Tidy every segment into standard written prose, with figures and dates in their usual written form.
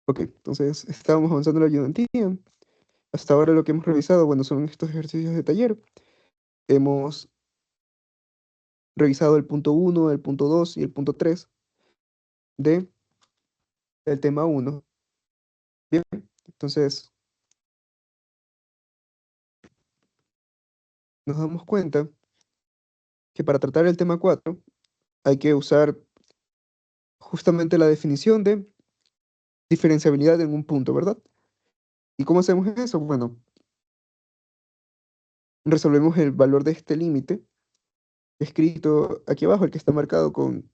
Ok, entonces estábamos avanzando en la ayudantía. Hasta ahora lo que hemos revisado, bueno, son estos ejercicios de taller. Hemos revisado el punto uno, el punto 2 y el punto 3 de el tema uno. Bien, entonces nos damos cuenta que para tratar el tema 4 hay que usar justamente la definición de diferenciabilidad en un punto, ¿verdad? ¿Y cómo hacemos eso? Bueno, resolvemos el valor de este límite, escrito aquí abajo, el que está marcado con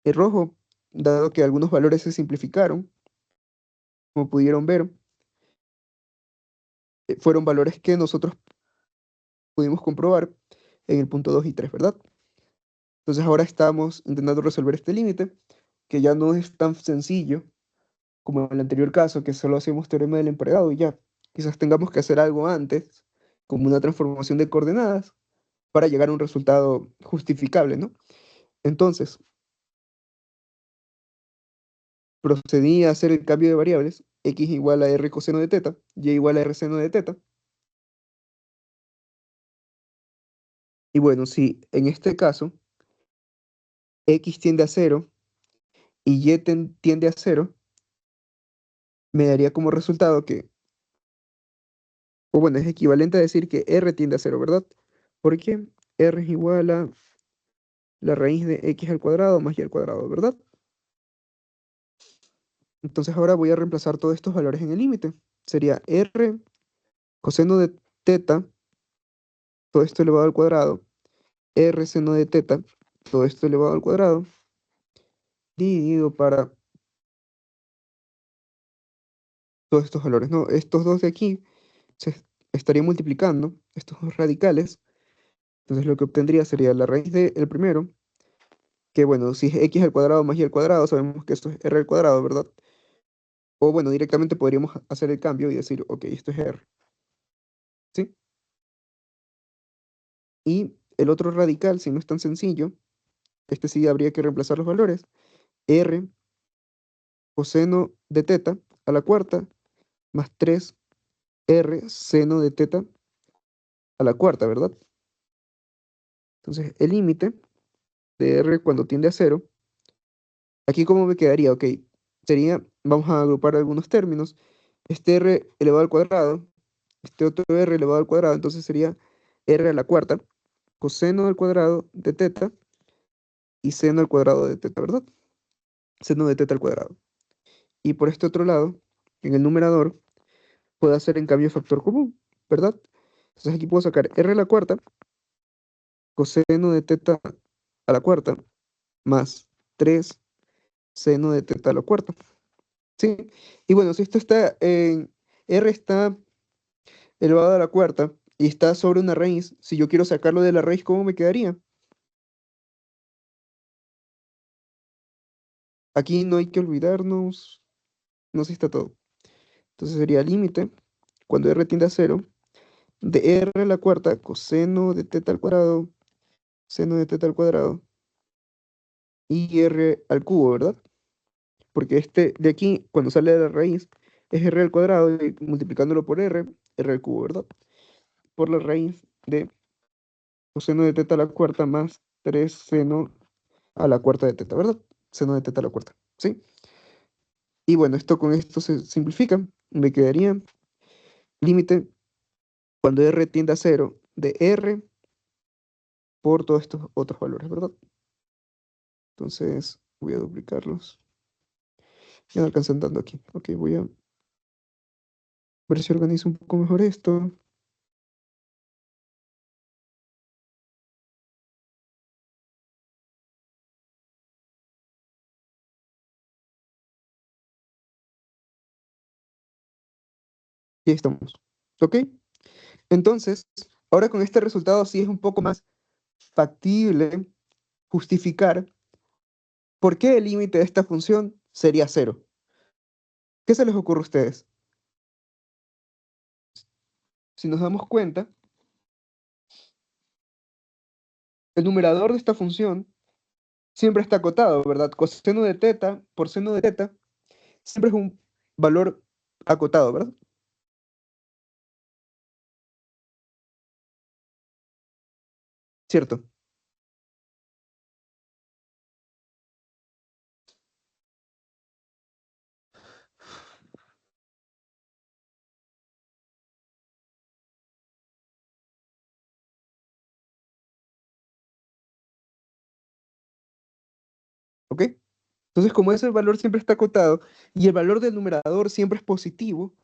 el rojo, dado que algunos valores se simplificaron, como pudieron ver, fueron valores que nosotros pudimos comprobar en el punto 2 y 3, ¿verdad? Entonces ahora estamos intentando resolver este límite, que ya no es tan sencillo como en el anterior caso, que solo hacíamos teorema del emparejado y ya. Quizás tengamos que hacer algo antes, como una transformación de coordenadas, para llegar a un resultado justificable, ¿no? Entonces, procedí a hacer el cambio de variables, x igual a r coseno de teta, y igual a r seno de teta. Y bueno, si en este caso x tiende a cero y tiende a cero, me daría como resultado que, o bueno, es equivalente a decir que r tiende a cero, ¿verdad? Porque r es igual a la raíz de x al cuadrado más y al cuadrado, ¿verdad? Entonces ahora voy a reemplazar todos estos valores en el límite. Sería r coseno de teta, todo esto elevado al cuadrado, r seno de teta, todo esto elevado al cuadrado, dividido para todos estos valores, ¿no? Estos dos de aquí se estarían multiplicando, estos dos radicales, entonces lo que obtendría sería la raíz del primero, que bueno, si es x al cuadrado más y al cuadrado, sabemos que esto es r al cuadrado, ¿verdad? O bueno, directamente podríamos hacer el cambio y decir, ok, esto es r, ¿sí? Y el otro radical, si no es tan sencillo, este sí habría que reemplazar los valores, r coseno de teta a la cuarta más 3r seno de teta a la cuarta, ¿verdad? Entonces, el límite de r cuando tiende a cero, aquí cómo me quedaría, ok, sería, vamos a agrupar algunos términos, este r elevado al cuadrado, este otro r elevado al cuadrado, entonces sería r a la cuarta, coseno al cuadrado de teta y seno al cuadrado de teta, ¿verdad? Seno de teta al cuadrado. Y por este otro lado, en el numerador, puedo hacer en cambio factor común, ¿verdad? Entonces aquí puedo sacar r a la cuarta, coseno de teta a la cuarta, más 3 seno de teta a la cuarta, ¿sí? Y bueno, si esto está en, r está elevado a la cuarta y está sobre una raíz, si yo quiero sacarlo de la raíz, ¿cómo me quedaría? Aquí no hay que olvidarnos, no sé si está todo. Entonces sería límite, cuando r tiende a cero, de r a la cuarta, coseno de teta al cuadrado, seno de teta al cuadrado, y r al cubo, ¿verdad? Porque este de aquí, cuando sale de la raíz, es r al cuadrado y multiplicándolo por r al cubo, ¿verdad? Por la raíz de coseno de teta a la cuarta más 3 seno a la cuarta de teta, ¿verdad? Seno de teta a la cuarta, ¿sí? Y bueno, esto con esto se simplifica. Me quedaría límite cuando r tiende a cero de r por todos estos otros valores, ¿verdad? Entonces voy a duplicarlos. Ya no alcanzan tanto aquí. Ok, voy a ver si organizo un poco mejor esto. Y ahí estamos. ¿Ok? Entonces, ahora con este resultado sí es un poco más factible justificar por qué el límite de esta función sería cero. ¿Qué se les ocurre a ustedes? Si nos damos cuenta, el numerador de esta función siempre está acotado, ¿verdad? Coseno de teta por seno de teta siempre es un valor acotado, ¿verdad? Cierto. ¿Ok? Entonces, como ese valor siempre está acotado y el valor del numerador siempre es positivo,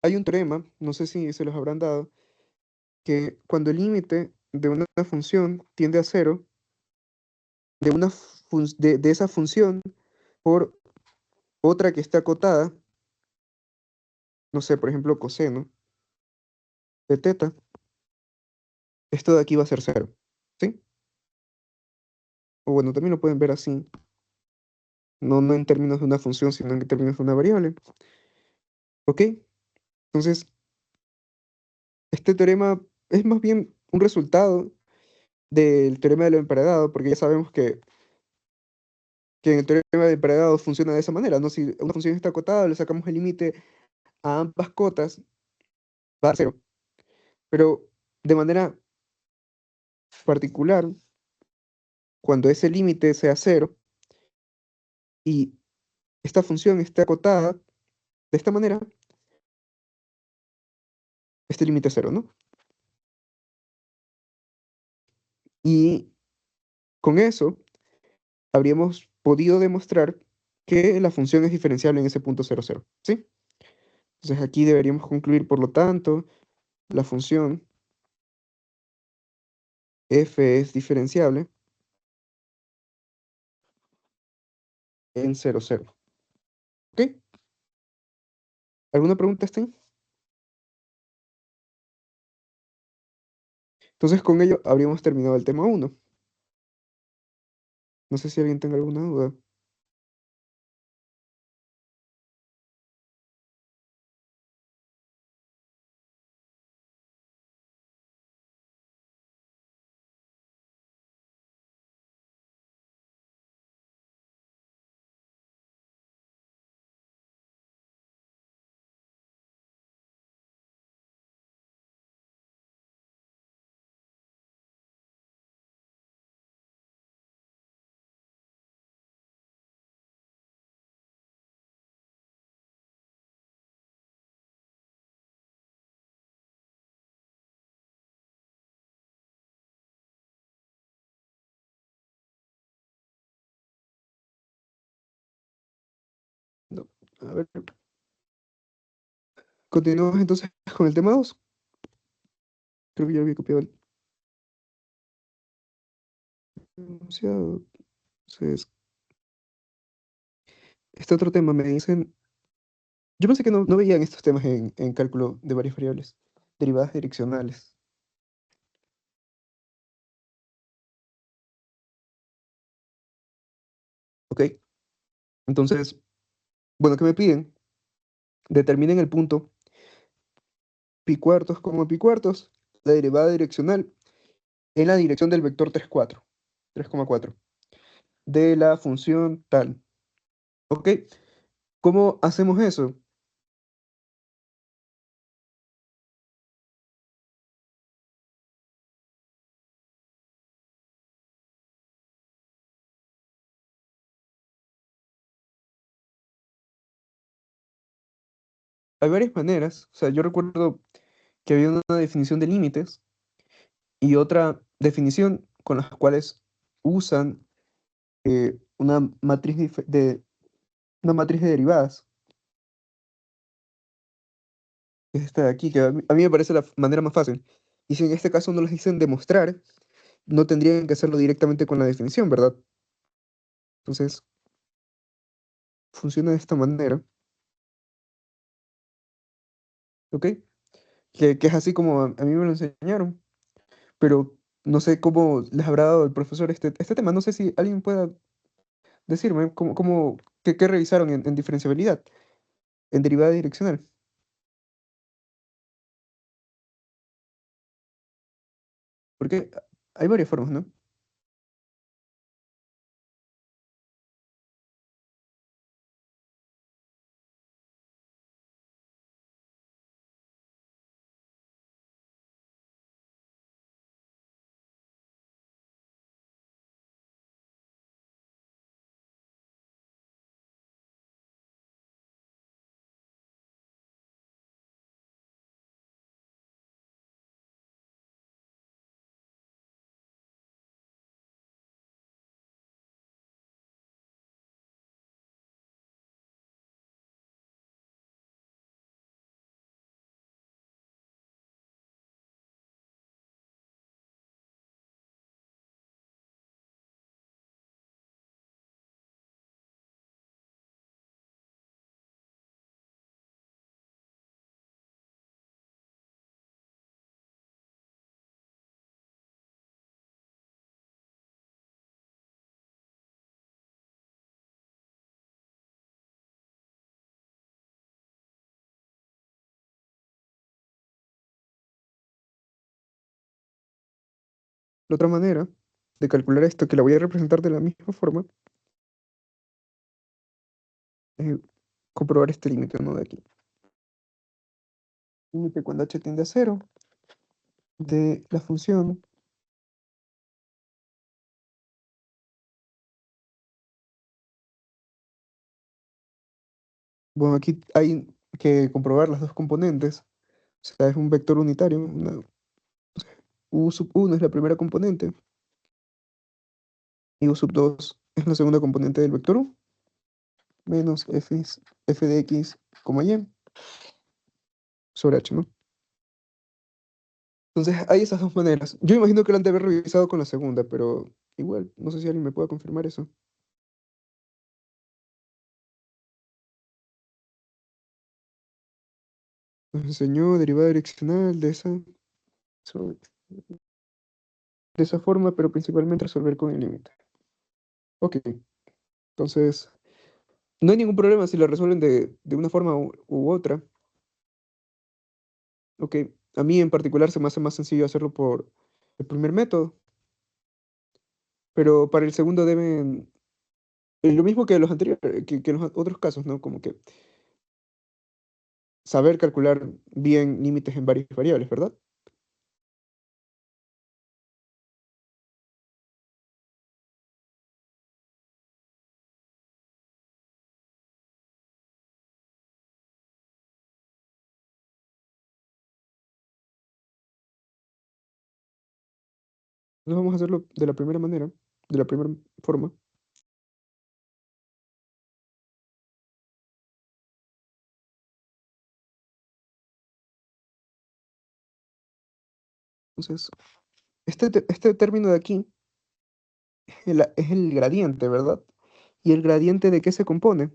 hay un teorema, no sé si se los habrán dado, que cuando el límite de una función tiende a cero, de esa función por otra que está acotada, no sé, por ejemplo, coseno de teta, esto de aquí va a ser cero, ¿sí? O bueno, también lo pueden ver así, no en términos de una función, sino en términos de una variable, ¿ok? Entonces, este teorema es más bien un resultado del teorema del emparejado, porque ya sabemos que en el teorema del emparejado funciona de esa manera, ¿no? Si una función está acotada, le sacamos el límite a ambas cotas, va a dar cero. Pero de manera particular, cuando ese límite sea cero y esta función esté acotada de esta manera, este límite es cero, ¿no? Y con eso habríamos podido demostrar que la función es diferenciable en ese punto cero cero, ¿sí? Entonces aquí deberíamos concluir, por lo tanto, la función f es diferenciable en cero cero. ¿Ok? ¿Alguna pregunta, Sten? Entonces con ello habríamos terminado el tema uno. No sé si alguien tenga alguna duda. No. A ver, continuamos entonces con el tema 2. Creo que ya había copiado el enunciado. Entonces, este otro tema me dicen. Yo pensé que no veían estos temas en cálculo de varias variables, derivadas direccionales. ¿Ok? Entonces, bueno, ¿qué me piden? Determinen el punto pi cuartos como pi cuartos, la derivada direccional en la dirección del vector 3,4 de la función tal. ¿Ok? ¿Cómo hacemos eso? Hay varias maneras. O sea, yo recuerdo que había una definición de límites y otra definición con las cuales usan una matriz de derivadas. Es esta de aquí, que a mí me parece la manera más fácil. Y si en este caso no les dicen demostrar, no tendrían que hacerlo directamente con la definición, ¿verdad? Entonces, funciona de esta manera, ¿ok? Que es así como a mí me lo enseñaron, pero no sé cómo les habrá dado el profesor este tema. No sé si alguien pueda decirme qué revisaron en diferenciabilidad, en derivada direccional. Porque hay varias formas, ¿no? La otra manera de calcular esto, que la voy a representar de la misma forma, es comprobar este límite, ¿no? De aquí. Límite cuando h tiende a cero de la función. Bueno, aquí hay que comprobar las dos componentes. O sea, es un vector unitario. U sub 1 es la primera componente y U sub 2 es la segunda componente del vector U, menos f de x, y sobre h, ¿no? Entonces, hay esas dos maneras. Yo imagino que lo han de haber revisado con la segunda, pero igual, no sé si alguien me pueda confirmar eso. Nos enseñó derivada direccional so- de esa forma, pero principalmente resolver con el límite. Ok, entonces, no hay ningún problema si lo resuelven de una forma u otra. Ok, a mí en particular se me hace más sencillo hacerlo por el primer método, pero para el segundo deben, lo mismo que los anteriores, que en los otros casos, ¿no? Como que saber calcular bien límites en varias variables, ¿verdad? Entonces vamos a hacerlo de la primera manera, de la primera forma. Entonces, este término de aquí es el gradiente, ¿verdad? ¿Y el gradiente de qué se compone?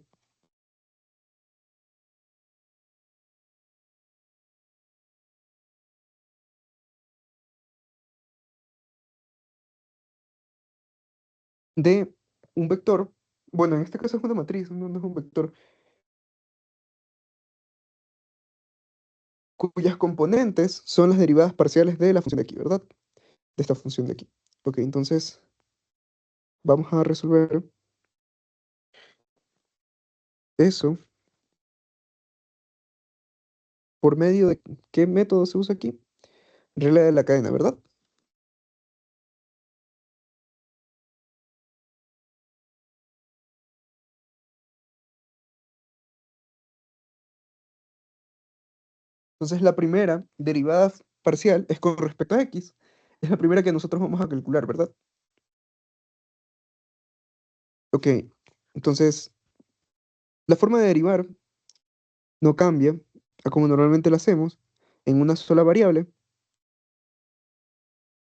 De un vector, bueno, en este caso es una matriz, no es un vector, cuyas componentes son las derivadas parciales de la función de aquí, ¿verdad? De esta función de aquí. Ok, entonces vamos a resolver eso por medio de qué método se usa aquí. Regla de la cadena, ¿verdad? Entonces la primera derivada parcial es con respecto a x. Es la primera que nosotros vamos a calcular, ¿verdad? Ok, entonces la forma de derivar no cambia a como normalmente lo hacemos en una sola variable.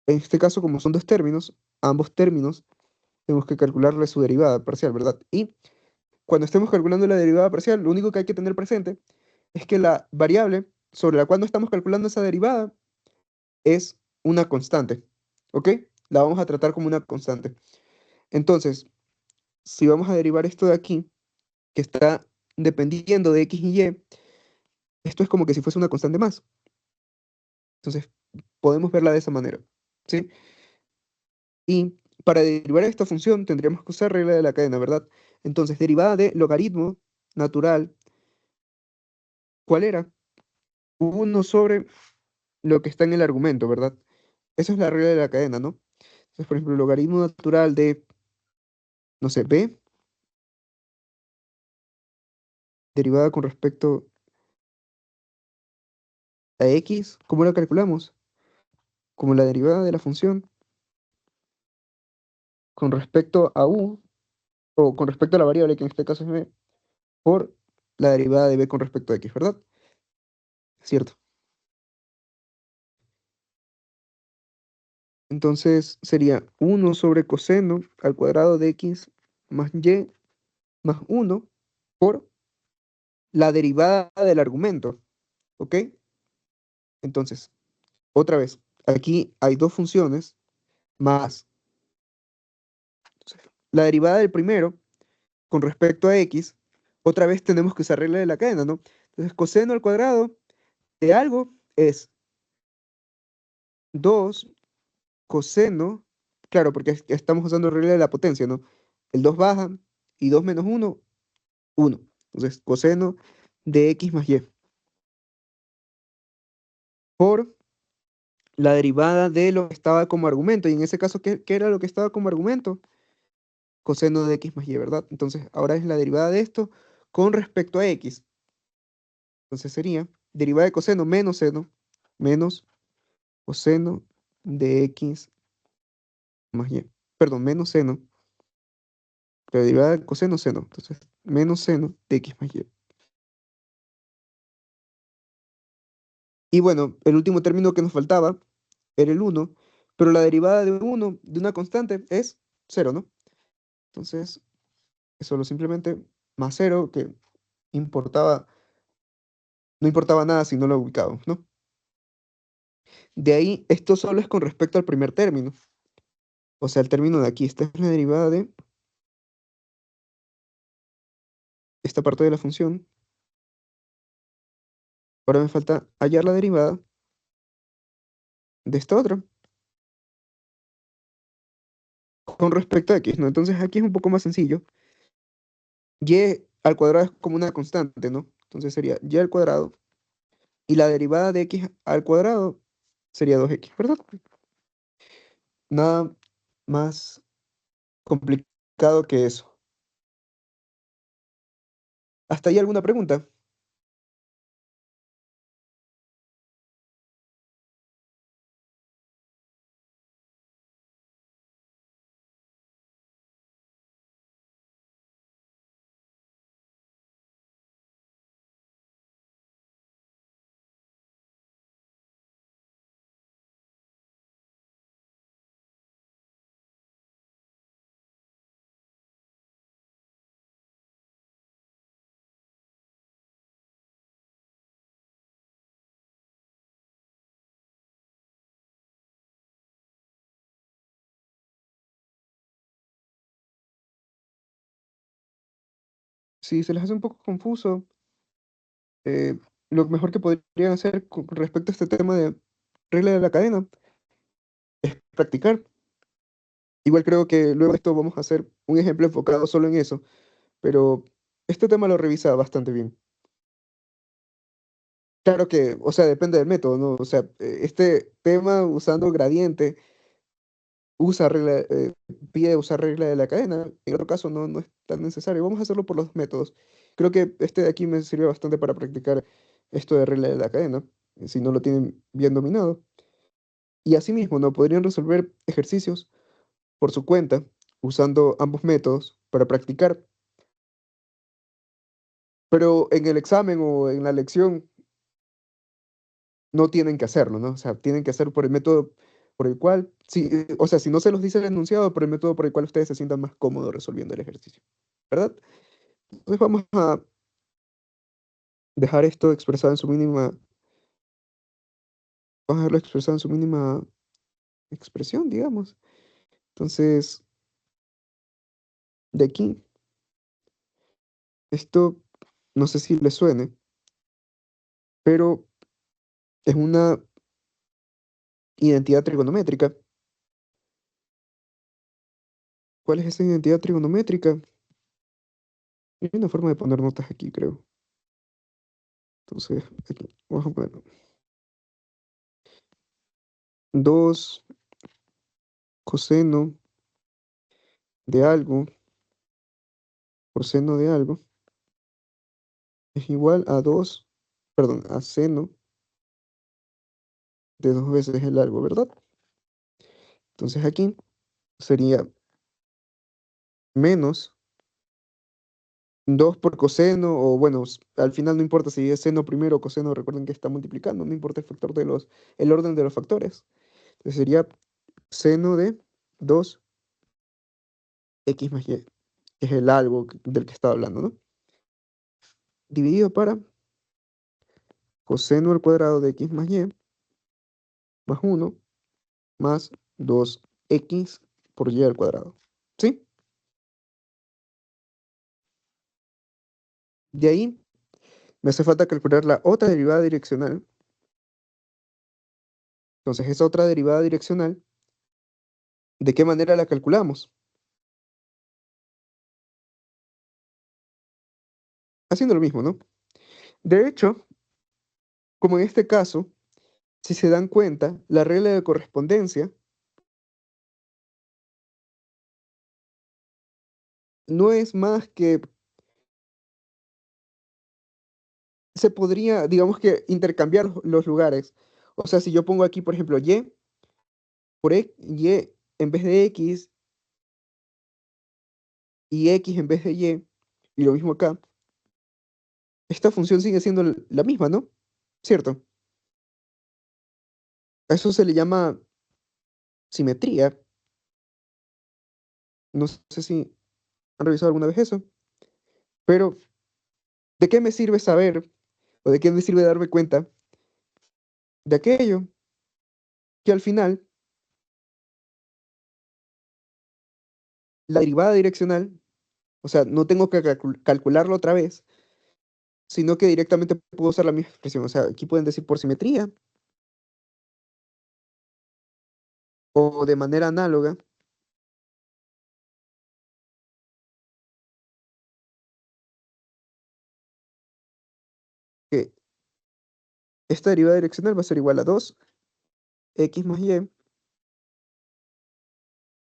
En este caso, como son dos términos, ambos términos tenemos que calcularle su derivada parcial, ¿verdad? Y cuando estemos calculando la derivada parcial, lo único que hay que tener presente es que la variable sobre la cual no estamos calculando esa derivada es una constante, ¿ok? La vamos a tratar como una constante. Entonces, si vamos a derivar esto de aquí, que está dependiendo de x y y, esto es como que si fuese una constante más. Entonces, podemos verla de esa manera. ¿sí? Y para derivar esta función tendríamos que usar regla de la cadena, ¿verdad? Entonces, derivada de logaritmo natural, ¿cuál era? Uno sobre lo que está en el argumento, ¿verdad? Esa es la regla de la cadena, ¿no? Entonces, por ejemplo, el logaritmo natural de, no sé, b, derivada con respecto a x, ¿cómo la calculamos? Como la derivada de la función con respecto a u, o con respecto a la variable, que en este caso es b, por la derivada de b con respecto a x, ¿verdad? ¿Cierto? Entonces sería uno sobre coseno al cuadrado de x más y más uno por la derivada del argumento, ¿ok? Entonces, otra vez, aquí hay dos funciones más la derivada del primero con respecto a x, otra vez tenemos que usar regla de la cadena, ¿no? Entonces, coseno al cuadrado de algo es 2 coseno, claro, porque estamos usando regla de la potencia, ¿no? El 2 baja y 2 menos uno 1. Entonces, coseno de x más y por la derivada de lo que estaba como argumento. Y en ese caso, ¿qué era lo que estaba como argumento? Coseno de x más y, ¿verdad? Entonces, ahora es la derivada de esto con respecto a x. Entonces sería derivada de coseno menos coseno de x más y. Perdón, menos seno. La derivada de coseno, seno. Entonces, menos seno de x más y. Y bueno, el último término que nos faltaba era el uno, pero la derivada de uno de una constante es cero, ¿no? Entonces, es solo simplemente más cero, que importaba, no importaba nada si no lo ubicábamos, ¿no? De ahí, esto solo es con respecto al primer término. O sea, el término de aquí, esta es la derivada de esta parte de la función. Ahora me falta hallar la derivada de esta otra con respecto a x, ¿no? Entonces aquí es un poco más sencillo. Y al cuadrado es como una constante, ¿no? Entonces sería y al cuadrado y la derivada de x al cuadrado sería 2x, ¿verdad? Nada más complicado que eso. ¿Hasta ahí alguna pregunta? Si se les hace un poco confuso, eh, lo mejor que podrían hacer con respecto a este tema de regla de la cadena es practicar. Igual creo que luego de esto vamos a hacer un ejemplo enfocado solo en eso, pero este tema lo revisa bastante bien. Claro que, o sea, depende del método, ¿no? O sea, este tema usando gradiente usa regla, pide usar regla de la cadena, en otro caso no es tan necesario. Vamos a hacerlo por los métodos. Creo que este de aquí me sirve bastante para practicar esto de regla de la cadena, si no lo tienen bien dominado. Y asimismo, ¿no? Podrían resolver ejercicios por su cuenta, usando ambos métodos para practicar. Pero en el examen o en la lección no tienen que hacerlo, ¿no? O sea, tienen que hacer por el método por el cual, sí, o sea, si no se los dice el enunciado, por el método por el cual ustedes se sientan más cómodos resolviendo el ejercicio, ¿verdad? Entonces vamos a dejar esto expresado en su mínima, vamos a dejarlo expresado en su mínima expresión, digamos. Entonces, de aquí, esto no sé si les suene, pero es una identidad trigonométrica. ¿Cuál es esa identidad trigonométrica? Hay una forma de poner notas aquí, creo. Entonces, aquí, vamos a poner 2 coseno de algo por seno de algo es igual a 2, perdón, a seno de 2 veces el algo, ¿verdad? Entonces aquí sería menos 2 por coseno, o bueno, al final no importa si es seno primero o coseno, recuerden que está multiplicando, no importa el orden de los factores. Entonces sería seno de 2x más y, que es el algo del que estaba hablando, ¿no? Dividido para coseno al cuadrado de x más y más 1 más 2x por y al cuadrado. ¿Sí? De ahí me hace falta calcular la otra derivada direccional. Entonces, esa otra derivada direccional, ¿de qué manera la calculamos? Haciendo lo mismo, ¿no? De hecho, como en este caso, si se dan cuenta, la regla de correspondencia no es más que se podría, digamos que, intercambiar los lugares. O sea, si yo pongo aquí, por ejemplo, y por y en vez de x y x en vez de y lo mismo acá, esta función sigue siendo la misma, ¿no? ¿Cierto? A eso se le llama simetría. No sé si han revisado alguna vez eso, pero ¿de qué me sirve saber o de qué me sirve darme cuenta de aquello que al final la derivada direccional, o sea, no tengo que calcularlo otra vez, sino que directamente puedo usar la misma expresión? O sea, aquí pueden decir por simetría o de manera análoga que esta derivada direccional va a ser igual a 2x más y.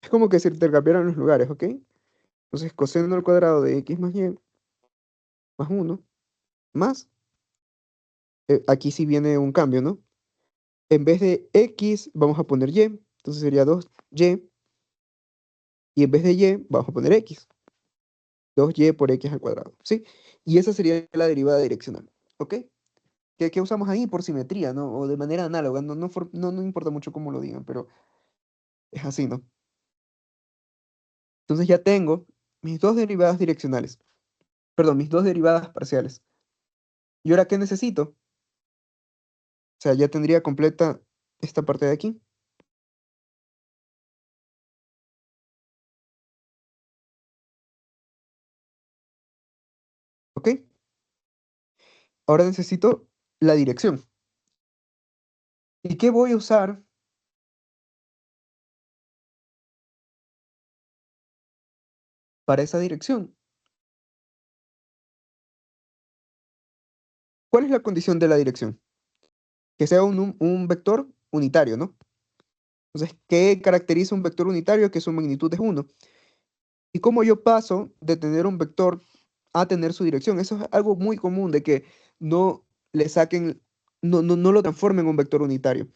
Es como que se intercambiaran los lugares, ¿ok? Entonces, coseno al cuadrado de x más y más 1 más, aquí sí viene un cambio, ¿no? En vez de x vamos a poner y, entonces sería 2y, y en vez de y vamos a poner x, 2y por x al cuadrado, ¿sí? Y esa sería la derivada direccional, ¿ok? Que usamos ahí por simetría, ¿no? O de manera análoga, no importa mucho cómo lo digan, pero es así, ¿no? Entonces ya tengo mis dos derivadas direccionales, perdón, mis dos derivadas parciales. ¿Y ahora qué necesito? O sea, ya tendría completa esta parte de aquí, ¿ok? Ahora necesito la dirección. ¿Y qué voy a usar para esa dirección? ¿Cuál es la condición de la dirección? Que sea un vector unitario, ¿no? Entonces, ¿qué caracteriza un vector unitario? Que su magnitud es 1. ¿Y cómo yo paso de tener un vector a tener su dirección? Eso es algo muy común, de que no le saquen, no lo transformen en un vector unitario.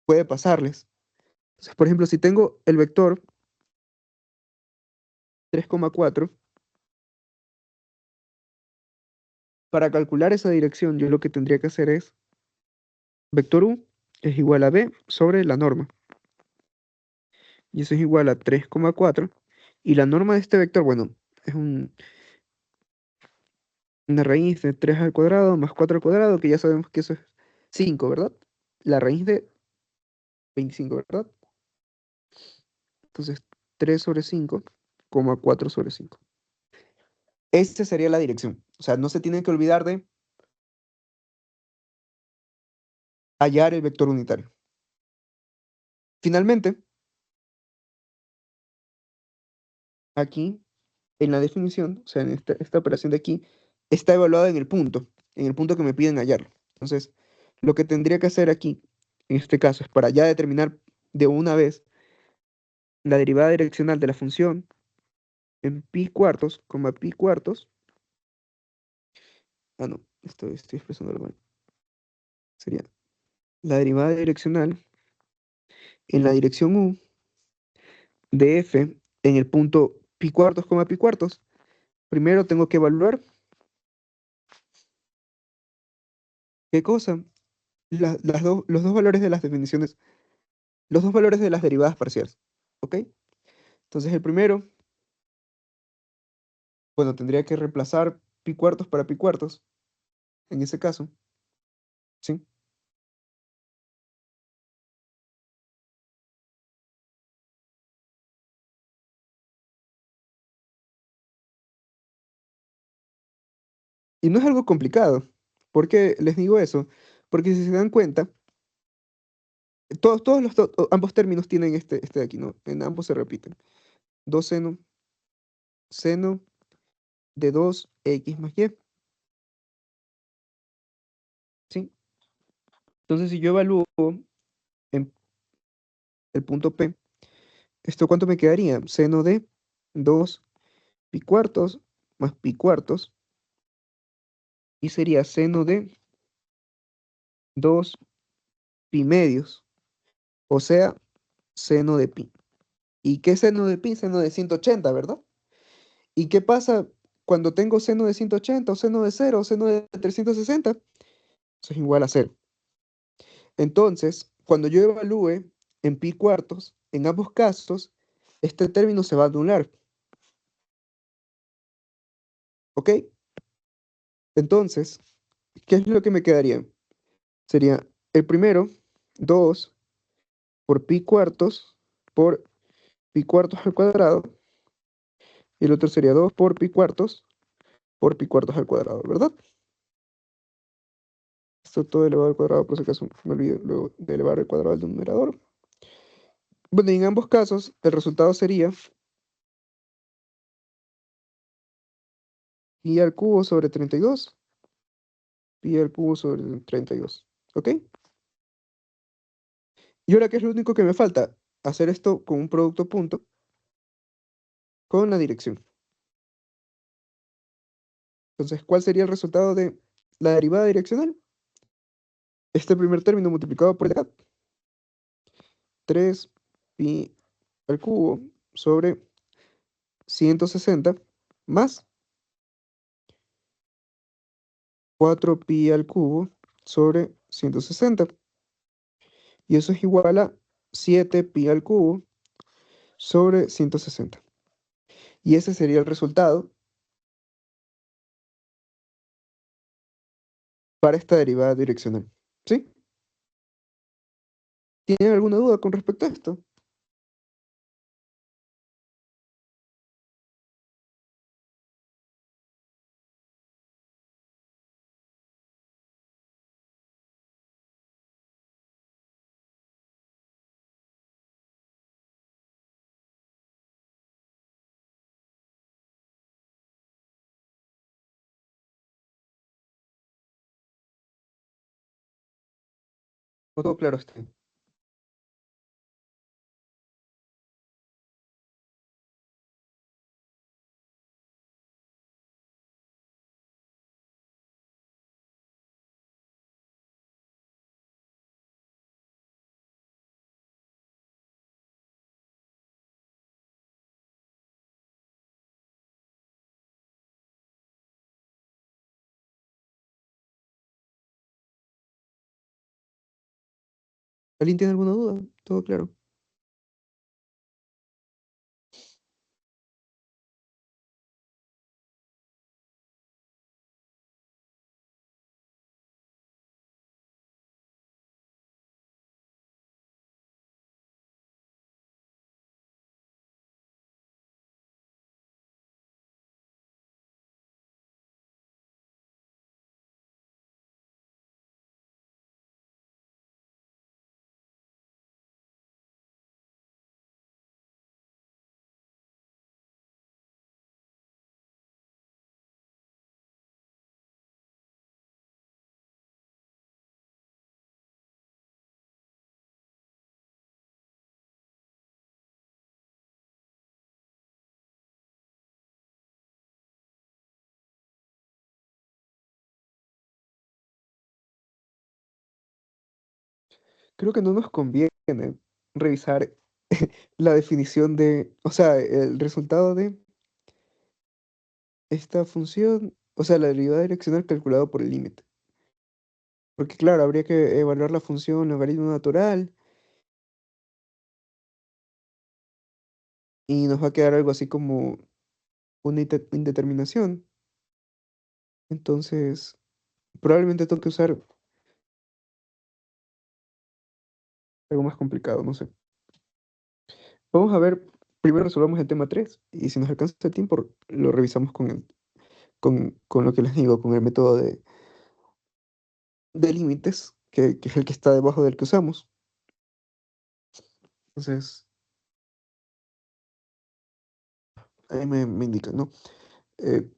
Puede pasarles. Entonces, por ejemplo, si tengo el vector 3,4, para calcular esa dirección, yo lo que tendría que hacer es vector u es igual a b sobre la norma. Y eso es igual a 3,4. Y la norma de este vector, bueno, es una raíz de 3 al cuadrado más 4 al cuadrado, que ya sabemos que eso es 5, ¿verdad? La raíz de 25, ¿verdad? Entonces, 3 sobre 5, 4 sobre 5. Esta sería la dirección. O sea, no se tienen que olvidar de hallar el vector unitario. Finalmente, aquí, en la definición, o sea, en esta operación de aquí, está evaluada en el punto que me piden hallarlo. Entonces, lo que tendría que hacer aquí, en este caso, es para ya determinar de una vez la derivada direccional de la función en pi cuartos, pi cuartos. Ah, no, estoy expresándolo mal. Sería la derivada direccional en la dirección u de f en el punto pi cuartos, pi cuartos. Primero tengo que evaluar qué cosa, los dos valores de las definiciones, los dos valores de las derivadas parciales. ¿Ok? Entonces el primero, bueno, tendría que reemplazar pi cuartos para pi cuartos, en ese caso, ¿sí? Y no es algo complicado. ¿Por qué les digo eso? Porque si se dan cuenta, ambos términos tienen este de aquí, ¿no? En ambos se repiten. 2 seno de 2x más y, ¿sí? Entonces, si yo evalúo en el punto P, ¿esto cuánto me quedaría? Seno de 2 pi cuartos más pi cuartos, y sería seno de 2 pi medios, o sea, seno de pi. ¿Y qué seno de pi? Seno de 180, ¿verdad? ¿Y qué pasa cuando tengo seno de 180 o seno de cero o seno de 360? Eso es igual a cero. Entonces, cuando yo evalúe en pi cuartos, en ambos casos, este término se va a anular. ¿Ok? Entonces, ¿qué es lo que me quedaría? Sería el primero, 2 por pi cuartos al cuadrado, y el otro sería 2 por pi cuartos al cuadrado, ¿verdad? Esto todo elevado al cuadrado, por si acaso me olvidé luego de elevar el cuadrado al numerador. Bueno, y en ambos casos, el resultado sería pi al cubo sobre 32, pi al cubo sobre 32. ¿Ok? Y ahora, ¿qué es lo único que me falta? Hacer esto con un producto punto con la dirección. Entonces, ¿cuál sería el resultado de la derivada direccional? Este primer término multiplicado por el de acá, 3 pi al cubo sobre 160 más 4 pi al cubo sobre 160. Y eso es igual a 7 pi al cubo sobre 160. Y ese sería el resultado para esta derivada direccional. ¿Sí? ¿Tienen alguna duda con respecto a esto? ¿O todo claro está? ¿Alguien tiene alguna duda? Todo claro. Creo que no nos conviene revisar la definición de, o sea, el resultado de esta función, o sea, la derivada direccional calculado por el límite. Porque claro, habría que evaluar la función logaritmo natural y nos va a quedar algo así como una indeterminación. Entonces, probablemente tengo que usar algo más complicado, no sé. Vamos a ver, primero resolvamos el tema 3 y si nos alcanza el tiempo lo revisamos con lo que les digo, con el método de límites, que es el que está debajo del que usamos. Entonces, ahí me indican, ¿no? Eh,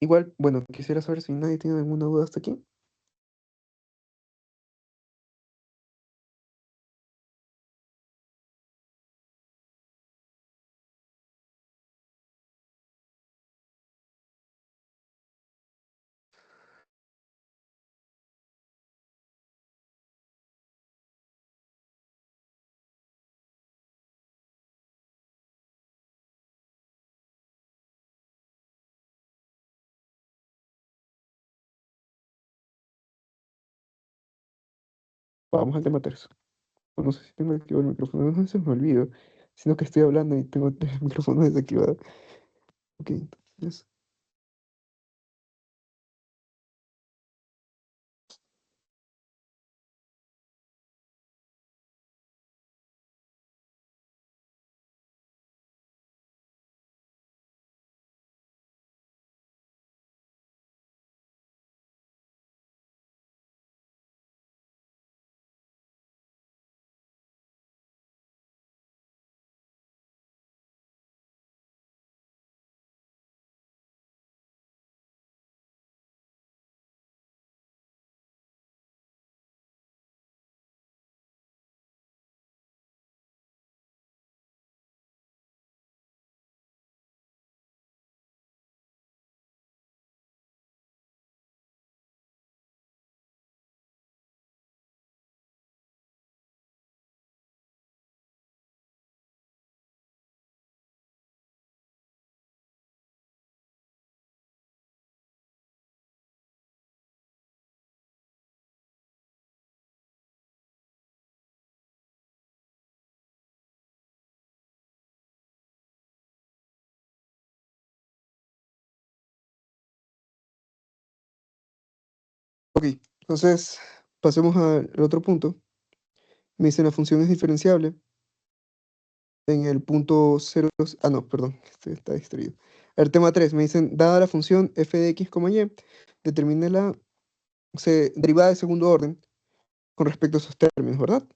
igual, bueno, quisiera saber si nadie tiene alguna duda hasta aquí. Vamos al tema 3. No sé si tengo activado el micrófono, no se me olvido, sino que estoy hablando y tengo el micrófono desactivado. Ok, entonces, ok, entonces pasemos al otro punto. Me dicen la función es diferenciable en el punto cero. Ah, no, perdón, este está distraído. El tema 3 me dicen, dada la función f de x, y, determine la derivada de segundo orden con respecto a esos términos, ¿verdad?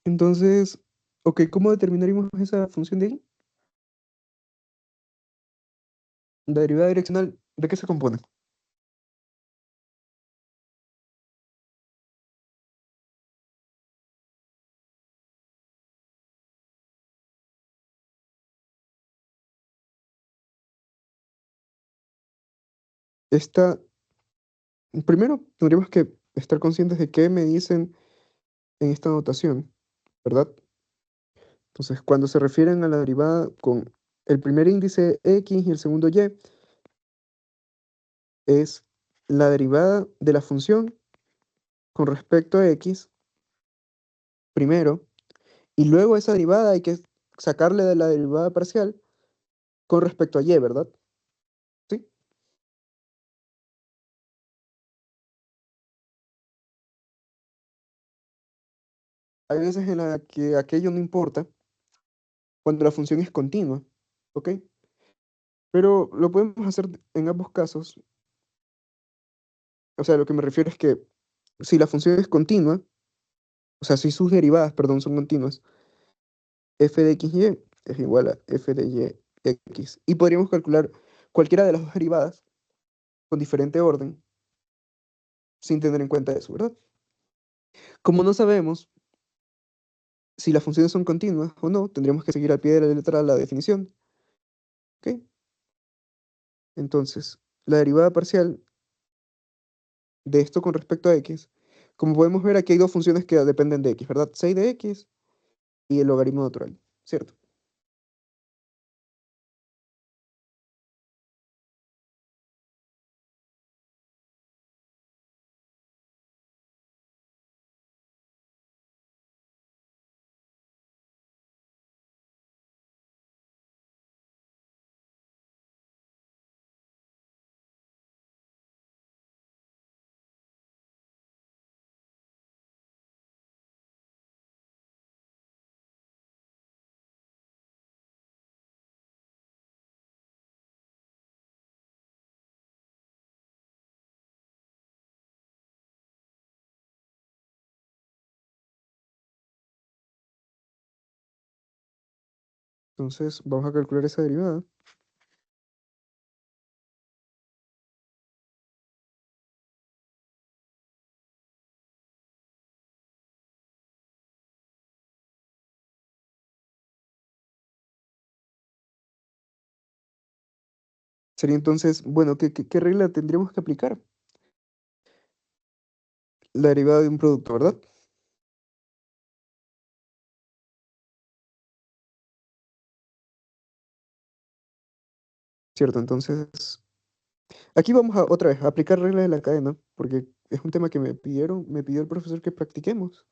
Entonces, ok, ¿cómo determinaríamos esa función de ahí? La derivada direccional, ¿de qué se compone? Esta, primero, tendríamos que estar conscientes de qué me dicen en esta notación, ¿verdad? Entonces, cuando se refieren a la derivada con el primer índice x y el segundo y, es la derivada de la función con respecto a x primero, y luego esa derivada hay que sacarle de la derivada parcial con respecto a y, ¿verdad? Sí. Hay veces en las que aquello no importa cuando la función es continua, ¿ok? Pero lo podemos hacer en ambos casos. O sea, lo que me refiero es que si la función es continua, o sea, si sus derivadas, perdón, son continuas, f de x y es igual a f de y x. Y podríamos calcular cualquiera de las dos derivadas con diferente orden sin tener en cuenta eso, ¿verdad? Como no sabemos si las funciones son continuas o no, tendríamos que seguir al pie de la letra la definición, ¿ok? Entonces, la derivada parcial de esto con respecto a x, como podemos ver, aquí hay dos funciones que dependen de x, ¿verdad? 6 de x y el logaritmo natural, ¿cierto? Entonces, vamos a calcular esa derivada. Sería entonces, bueno, ¿qué regla tendríamos que aplicar? La derivada de un producto, ¿verdad? Cierto, entonces, aquí vamos a otra vez a aplicar regla de la cadena, porque es un tema que me pidió el profesor que practiquemos.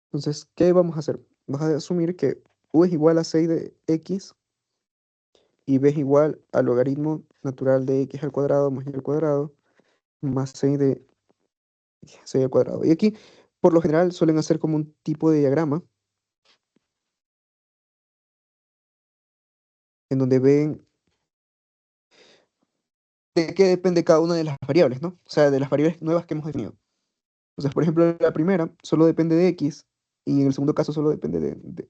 Entonces, ¿qué vamos a hacer? Vamos a asumir que u es igual a 6 de x y b es igual al logaritmo natural de x al cuadrado más y al cuadrado más 6 de 6 al cuadrado. Y aquí, por lo general, suelen hacer como un tipo de diagrama en donde ven de qué depende cada una de las variables, ¿no? O sea, de las variables nuevas que hemos definido. Entonces, por ejemplo, la primera solo depende de x y en el segundo caso solo depende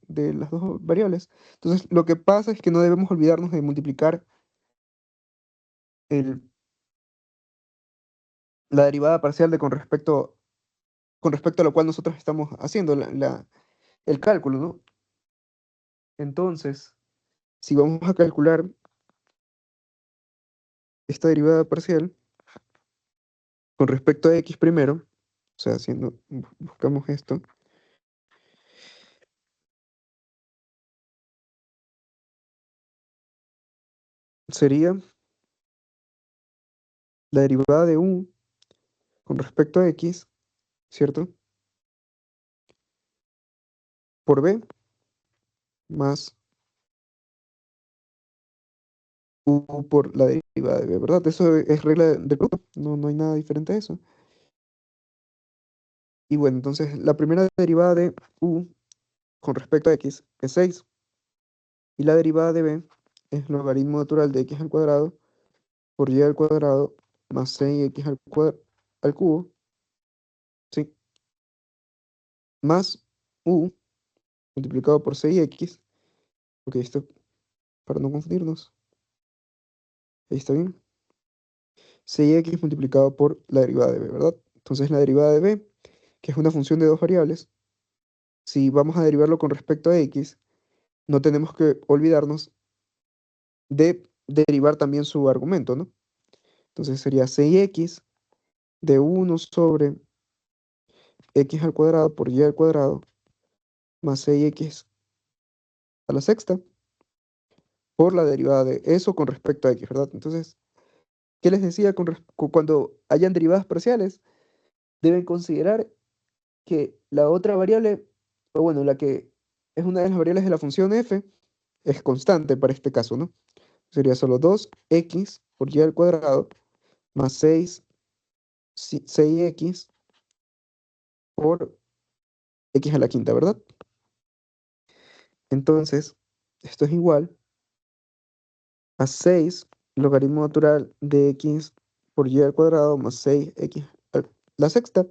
de las dos variables. Entonces, lo que pasa es que no debemos olvidarnos de multiplicar el, la derivada parcial de con respecto a lo cual nosotros estamos haciendo el cálculo, ¿no? Entonces, si vamos a calcular esta derivada parcial con respecto a x primero, o sea, buscamos esto, sería la derivada de u con respecto a x, ¿cierto? Por b más u por la derivada de b, ¿verdad? Eso es regla del producto, no hay nada diferente a eso. Y bueno, entonces la primera derivada de u con respecto a x es 6 y la derivada de b es logaritmo natural de x al cuadrado por y al cuadrado más 6x al cubo, ¿sí? Más u multiplicado por 6x, ok, esto para no confundirnos, ahí está bien, 6x multiplicado por la derivada de b, ¿verdad? Entonces la derivada de b, que es una función de dos variables, si vamos a derivarlo con respecto a x, no tenemos que olvidarnos de derivar también su argumento, ¿no? Entonces sería 6x de 1 sobre x al cuadrado por y al cuadrado más 6x a la sexta por la derivada de eso con respecto a x, ¿verdad? Entonces, ¿qué les decía cuando hayan derivadas parciales? Deben considerar que la otra variable, o bueno, la que es una de las variables de la función f, es constante para este caso, ¿no? Sería solo 2x por y al cuadrado más 6x por x a la quinta, ¿verdad? Entonces, esto es igual a 6 logaritmo natural de x por y al cuadrado más 6x a la sexta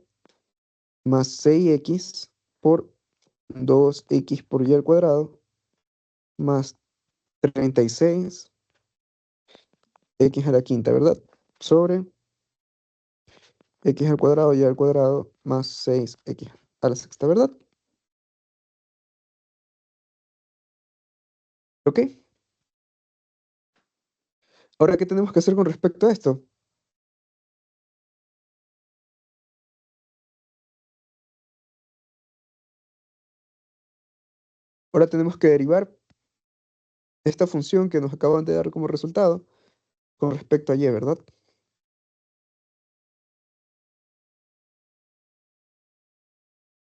más 6x por 2x por y al cuadrado más 36 x a la quinta, ¿verdad? Sobre x al cuadrado y al cuadrado más 6x a la sexta, ¿verdad? ¿Ok? Ahora, ¿qué tenemos que hacer con respecto a esto? Ahora tenemos que derivar esta función que nos acaban de dar como resultado con respecto a y, ¿verdad?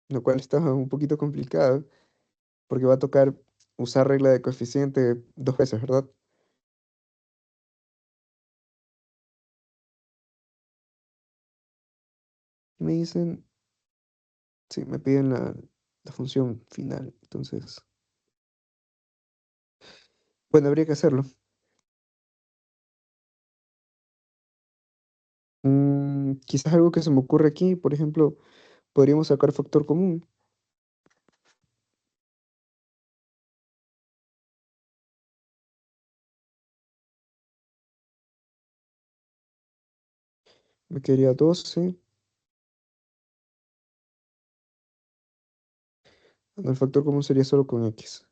Lo cual está un poquito complicado porque va a tocar usar regla de coeficiente dos veces, ¿verdad? Me dicen, sí, me piden la función final. Entonces, bueno, habría que hacerlo. Quizás algo que se me ocurre aquí, por ejemplo, podríamos sacar factor común. Me quedaría 12. No, el factor común sería solo con x.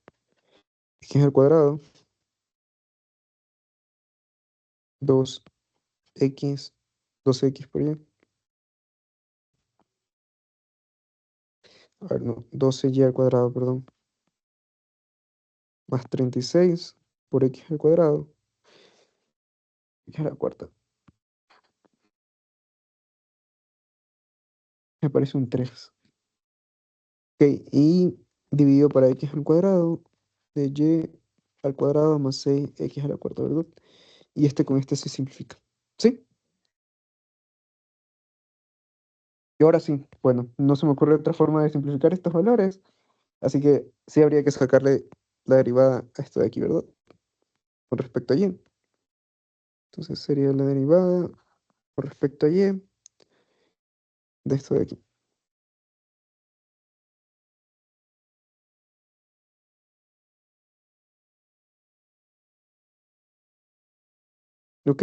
X al cuadrado, 2x, 2x por y. A ver, no, 12y al cuadrado, perdón. Más 36 por x al cuadrado. Y a la cuarta. Me parece un 3. Ok, y dividido para x al cuadrado de y al cuadrado más 6x a la cuarta, ¿verdad? Y este con este se simplifica. ¿Sí? Y ahora sí, bueno, no se me ocurre otra forma de simplificar estos valores, así que sí habría que sacarle la derivada a esto de aquí, ¿verdad? Con respecto a y. Entonces sería la derivada con respecto a y de esto de aquí. ¿Ok?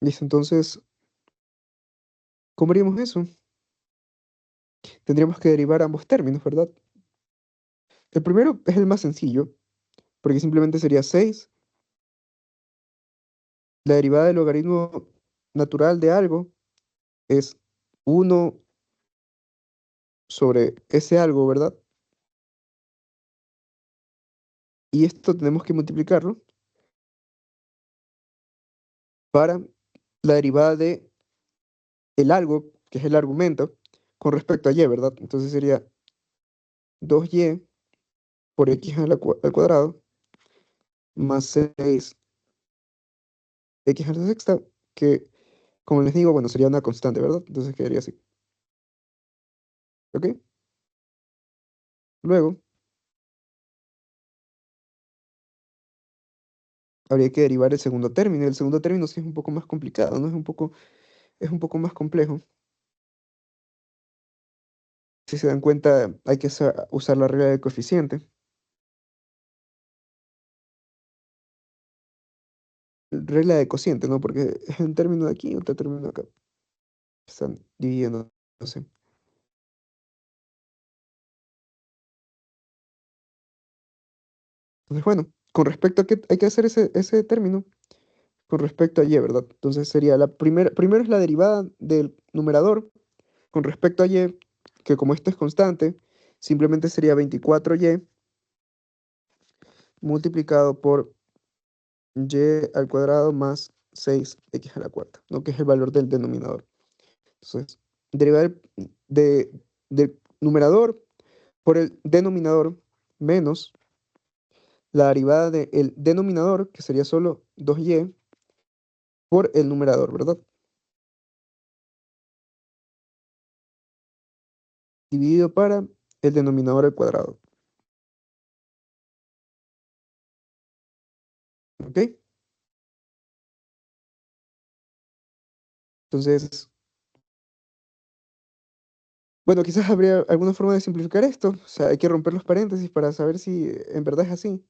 Listo, entonces, ¿cómo haríamos eso? Tendríamos que derivar ambos términos, ¿verdad? El primero es el más sencillo, porque simplemente sería 6. La derivada del logaritmo natural de algo es 1 sobre ese algo, ¿verdad? Y esto tenemos que multiplicarlo para la derivada de el algo, que es el argumento, con respecto a y, ¿verdad? Entonces sería 2y por x al cuadrado más 6x a la sexta, que, como les digo, bueno, sería una constante, ¿verdad? Entonces quedaría así, ¿ok? Luego, habría que derivar el segundo término. El segundo término sí es un poco más complicado, ¿no? Es un poco más complejo. Si se dan cuenta, hay que usar la regla del coeficiente. Regla de cociente, ¿no? Porque es un término de aquí y otro término de acá. Están dividiendo, no sé. Entonces, bueno, con respecto a qué hay que hacer ese término, con respecto a y, ¿verdad? Entonces sería primero es la derivada del numerador con respecto a y, que como esto es constante, simplemente sería 24y multiplicado por y al cuadrado más 6x a la cuarta, ¿no? Que es el valor del denominador. Entonces, derivar del numerador por el denominador menos la derivada del denominador, que sería solo 2y, por el numerador, ¿verdad? Dividido para el denominador al cuadrado. ¿Ok? Entonces, bueno, quizás habría alguna forma de simplificar esto. O sea, hay que romper los paréntesis para saber si en verdad es así.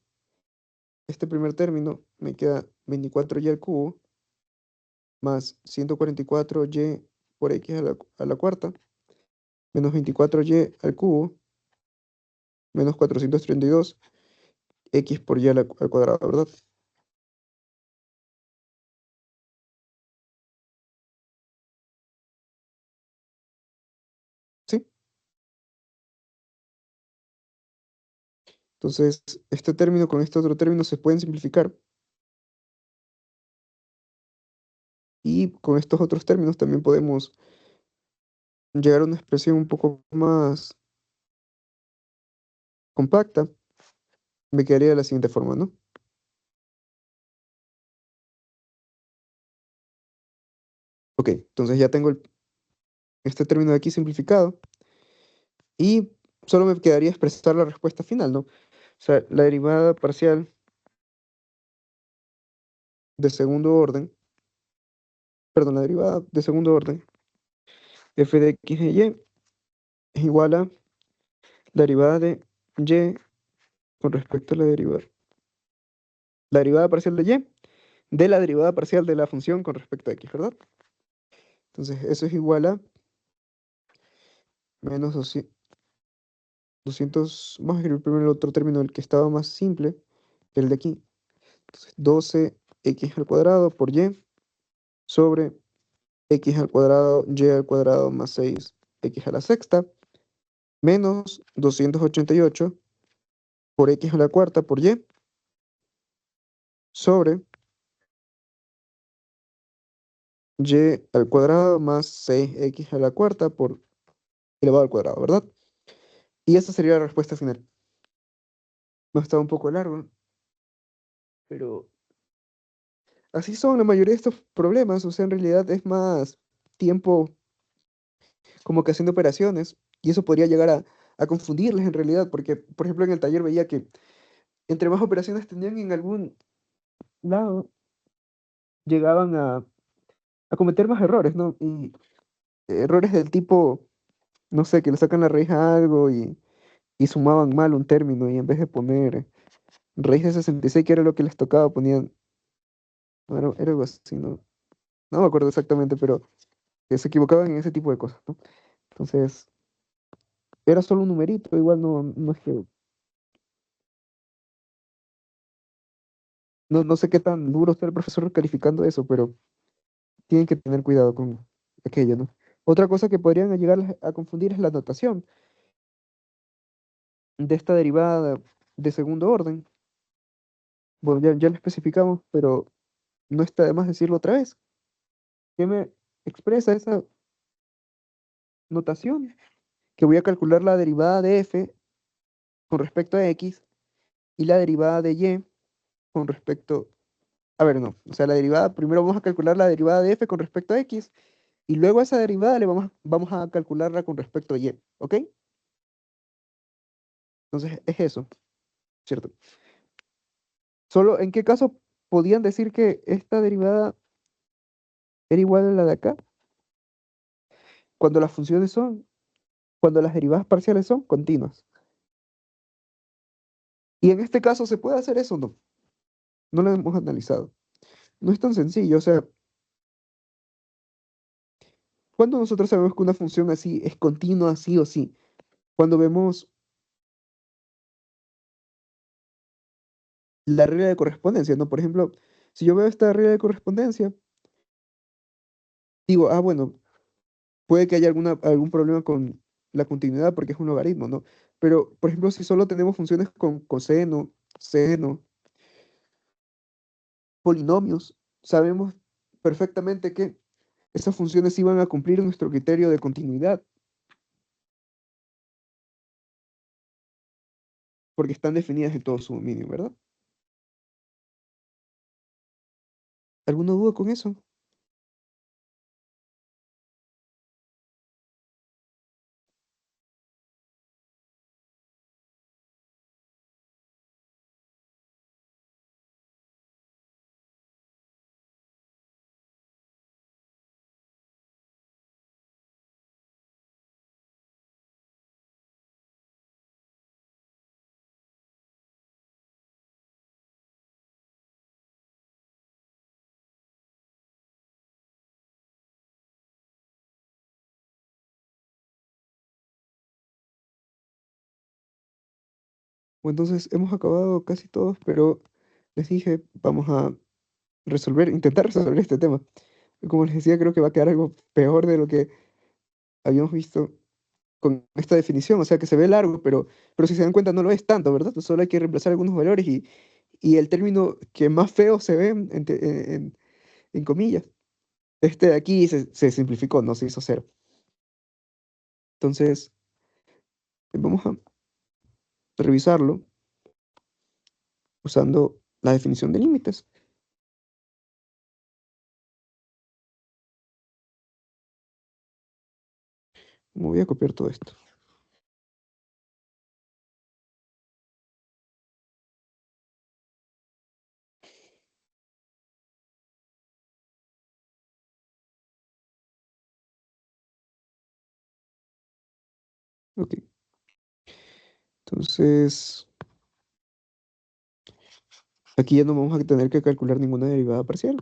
Este primer término me queda 24y al cubo más 144y por x a la cuarta menos 24y al cubo menos 432 x por y al cuadrado, ¿verdad? Sí. Entonces, este término con este otro término se pueden simplificar y con estos otros términos también podemos llegar a una expresión un poco más compacta. Me quedaría de la siguiente forma, ¿no? Ok, entonces ya tengo este término de aquí simplificado y solo me quedaría expresar la respuesta final, ¿no? O sea, la derivada parcial de segundo orden, perdón, la derivada de segundo orden, f de x de y, es igual a la derivada de y con respecto a la derivada parcial de y de la derivada parcial de la función con respecto a x, ¿verdad? Entonces, eso es igual a menos 200, vamos a escribir primero el otro término, el que estaba más simple, el de aquí. Entonces, 12x al cuadrado por y sobre x al cuadrado, y al cuadrado más 6x a la sexta, menos 288 por x a la cuarta por y sobre y al cuadrado más 6x a la cuarta por elevado al cuadrado, ¿verdad? Y esa sería la respuesta final. No está un poco largo, pero así son la mayoría de estos problemas. O sea, en realidad es más tiempo como que haciendo operaciones y eso podría llegar a confundirles en realidad, porque, por ejemplo, en el taller veía que entre más operaciones tenían en algún lado, llegaban a cometer más errores, ¿no? Y errores del tipo, no sé, que le sacan la raíz a algo y sumaban mal un término y en vez de poner raíz de 66, que era lo que les tocaba, ponían, no, era algo así, ¿no? No me acuerdo exactamente, pero que se equivocaban en ese tipo de cosas, ¿no? Entonces, era solo un numerito, igual no es que, no sé qué tan duro está el profesor calificando eso, pero tienen que tener cuidado con aquello, ¿no? Otra cosa que podrían llegar a confundir es la notación de esta derivada de segundo orden. Bueno, ya lo especificamos, pero no está de más decirlo otra vez. ¿Qué me expresa esa notación? Que voy a calcular la derivada de f con respecto a x y la derivada de y con respecto. A ver, no. O sea, la derivada, primero vamos a calcular la derivada de f con respecto a x y luego a esa derivada vamos a calcularla con respecto a y. ¿Ok? Entonces es eso, ¿cierto? Solo en qué caso podían decir que esta derivada era igual a la de acá, cuando las funciones son, cuando las derivadas parciales son continuas. Y en este caso se puede hacer eso, no, no lo hemos analizado. No es tan sencillo, o sea, cuando nosotros sabemos que una función así es continua, sí o sí, cuando vemos la regla de correspondencia, ¿no? Por ejemplo, si yo veo esta regla de correspondencia, digo, ah, bueno, puede que haya algún problema con la continuidad porque es un logaritmo, ¿no? Pero, por ejemplo, si solo tenemos funciones con coseno, seno, polinomios, sabemos perfectamente que esas funciones iban a cumplir nuestro criterio de continuidad, porque están definidas en todo su dominio, ¿verdad? ¿Alguna duda con eso? Bueno, entonces hemos acabado casi todos, pero les dije, vamos a intentar resolver este tema. Como les decía, creo que va a quedar algo peor de lo que habíamos visto con esta definición. O sea, que se ve largo, pero si se dan cuenta no lo es tanto, ¿verdad? Solo hay que reemplazar algunos valores y el término que más feo se ve en comillas. Este de aquí se simplificó, no se hizo cero. Entonces, vamos a revisarlo usando la definición de límites. Me voy a copiar todo esto. Ok, entonces aquí ya no vamos a tener que calcular ninguna derivada parcial.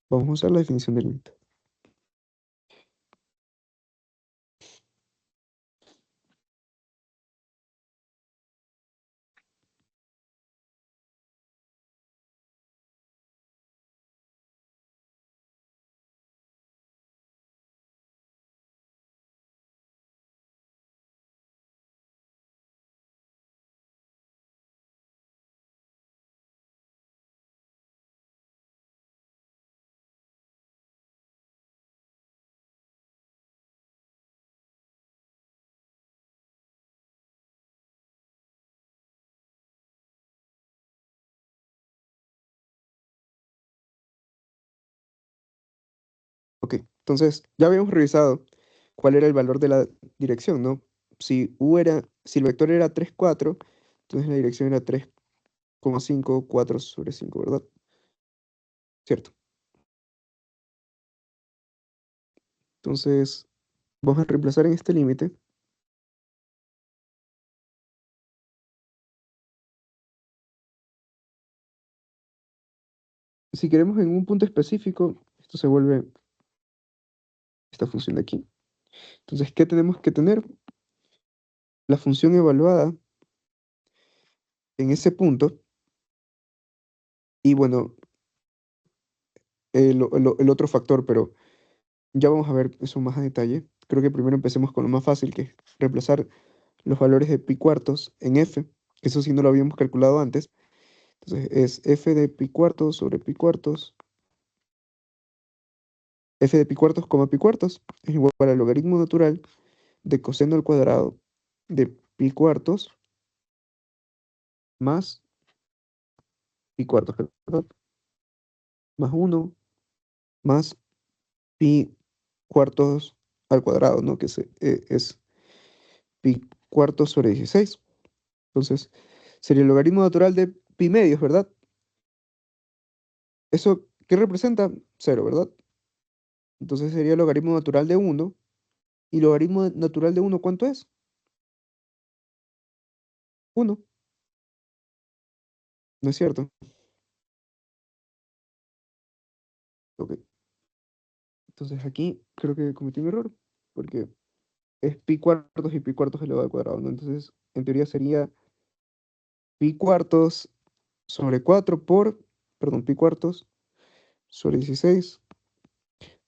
Vamos a usar la definición de límite. Ok, entonces ya habíamos revisado cuál era el valor de la dirección, ¿no? Si el vector era 3 4, entonces la dirección era 3,5 4 sobre 5, ¿verdad? Cierto. Entonces, vamos a reemplazar en este límite. Si queremos en un punto específico, esto se vuelve esta función de aquí. Entonces, ¿qué tenemos que tener? La función evaluada en ese punto. Y bueno, el otro factor, pero ya vamos a ver eso más a detalle. Creo que primero empecemos con lo más fácil, que es reemplazar los valores de pi cuartos en f, que eso sí no lo habíamos calculado antes. Entonces es f de pi cuartos sobre pi cuartos, f de pi cuartos, pi cuartos, es igual al logaritmo natural de coseno al cuadrado de pi cuartos más pi cuartos, ¿verdad? Más uno más pi cuartos al cuadrado, ¿no? Que es pi cuartos sobre 16. Entonces, sería el logaritmo natural de pi medios, ¿verdad? ¿Eso qué representa? Cero, ¿verdad? Entonces sería el logaritmo natural de uno. ¿Y logaritmo natural de uno cuánto es? Uno, ¿no es cierto? Ok. Entonces aquí creo que cometí un error, porque es pi cuartos y pi cuartos elevado al cuadrado, ¿no? Entonces, en teoría sería pi cuartos sobre 4 perdón, pi cuartos sobre 16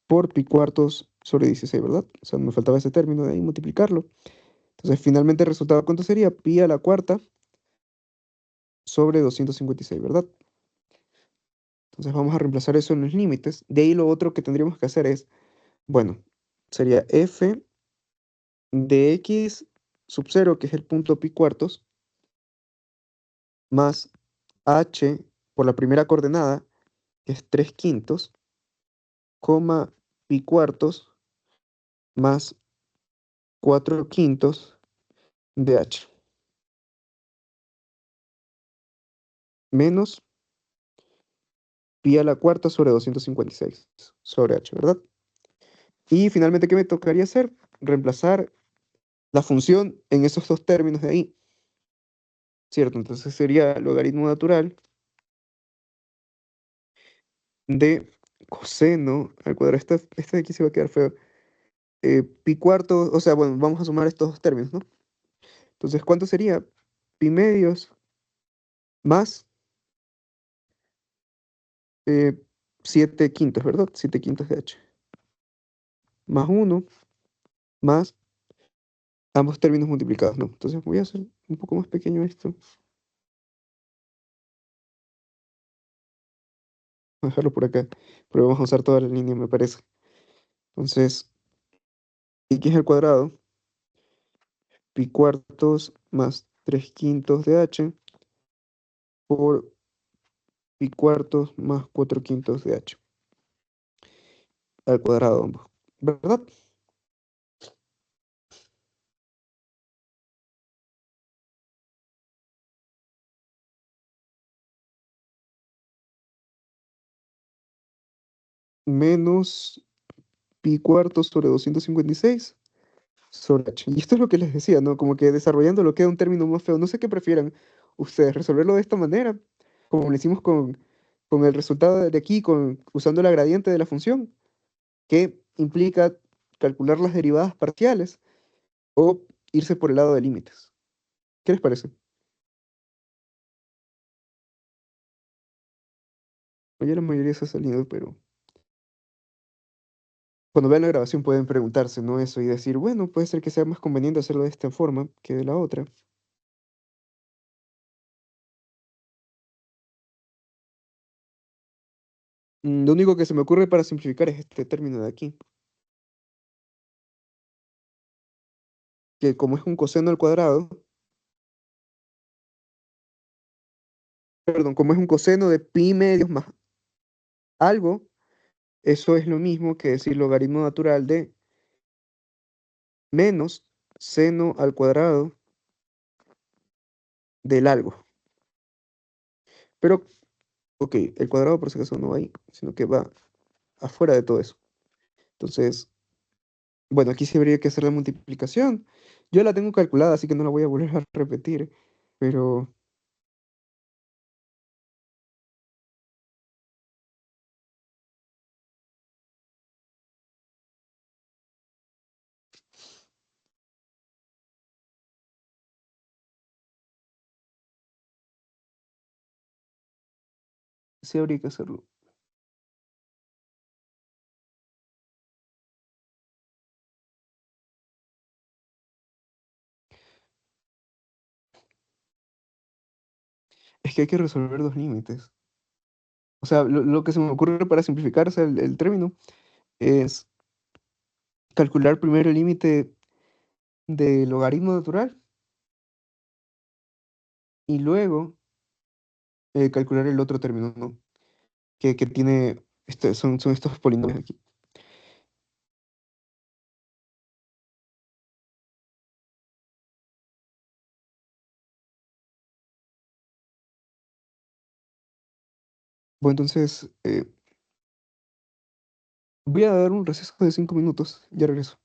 por pi cuartos sobre 16, ¿verdad? O sea, me faltaba ese término de ahí, multiplicarlo. Entonces, finalmente el resultado, ¿cuánto sería? Pi a la cuarta sobre 256, ¿verdad? Entonces vamos a reemplazar eso en los límites. De ahí lo otro que tendríamos que hacer es, bueno, sería f de x sub 0, que es el punto pi cuartos, más h por la primera coordenada, que es 3 quintos, coma pi cuartos más 4 quintos de h, menos pi a la cuarta sobre 256 sobre h, ¿verdad? Y finalmente, ¿qué me tocaría hacer? Reemplazar la función en esos dos términos de ahí, ¿cierto? Entonces sería logaritmo natural de coseno al cuadrado. Este de aquí se va a quedar feo. Pi cuarto, o sea, bueno, vamos a sumar estos dos términos, ¿no? Entonces, ¿cuánto sería? pi medios más 7 quintos, ¿verdad? 7 quintos de h. Más uno más ambos términos multiplicados, ¿no? Entonces voy a hacer un poco más pequeño esto. Voy a dejarlo por acá. Pero vamos a usar toda la línea, me parece. Entonces, x al cuadrado, pi cuartos más 3 quintos de h por pi cuartos más 4 quintos de h al cuadrado ambos, ¿verdad? Menos pi cuartos sobre 256 sobre h. Y esto es lo que les decía, ¿no? Como que desarrollándolo queda un término más feo. No sé qué prefieran ustedes, resolverlo de esta manera, como lo hicimos con el resultado de aquí, usando la gradiente de la función, que implica calcular las derivadas parciales, o irse por el lado de límites. ¿Qué les parece? Oye, la mayoría se ha salido, pero cuando vean la grabación pueden preguntarse, ¿no? Eso y decir, bueno, puede ser que sea más conveniente hacerlo de esta forma que de la otra. Lo único que se me ocurre para simplificar es este término de aquí, que como es un coseno al cuadrado, perdón, como es un coseno de pi medios más algo, eso es lo mismo que decir logaritmo natural de menos seno al cuadrado del algo. Pero, ok, el cuadrado por si acaso no va ahí, sino que va afuera de todo eso. Entonces, bueno, aquí sí habría que hacer la multiplicación. Yo la tengo calculada, así que no la voy a volver a repetir, pero sí habría que hacerlo. Es que hay que resolver dos límites. O sea, lo que se me ocurre para simplificarse el término es calcular primero el límite de logaritmo natural y luego calcular el otro término, ¿no? Que tiene, son estos polinomios aquí. Bueno, entonces voy a dar un receso de 5 minutos, ya regreso.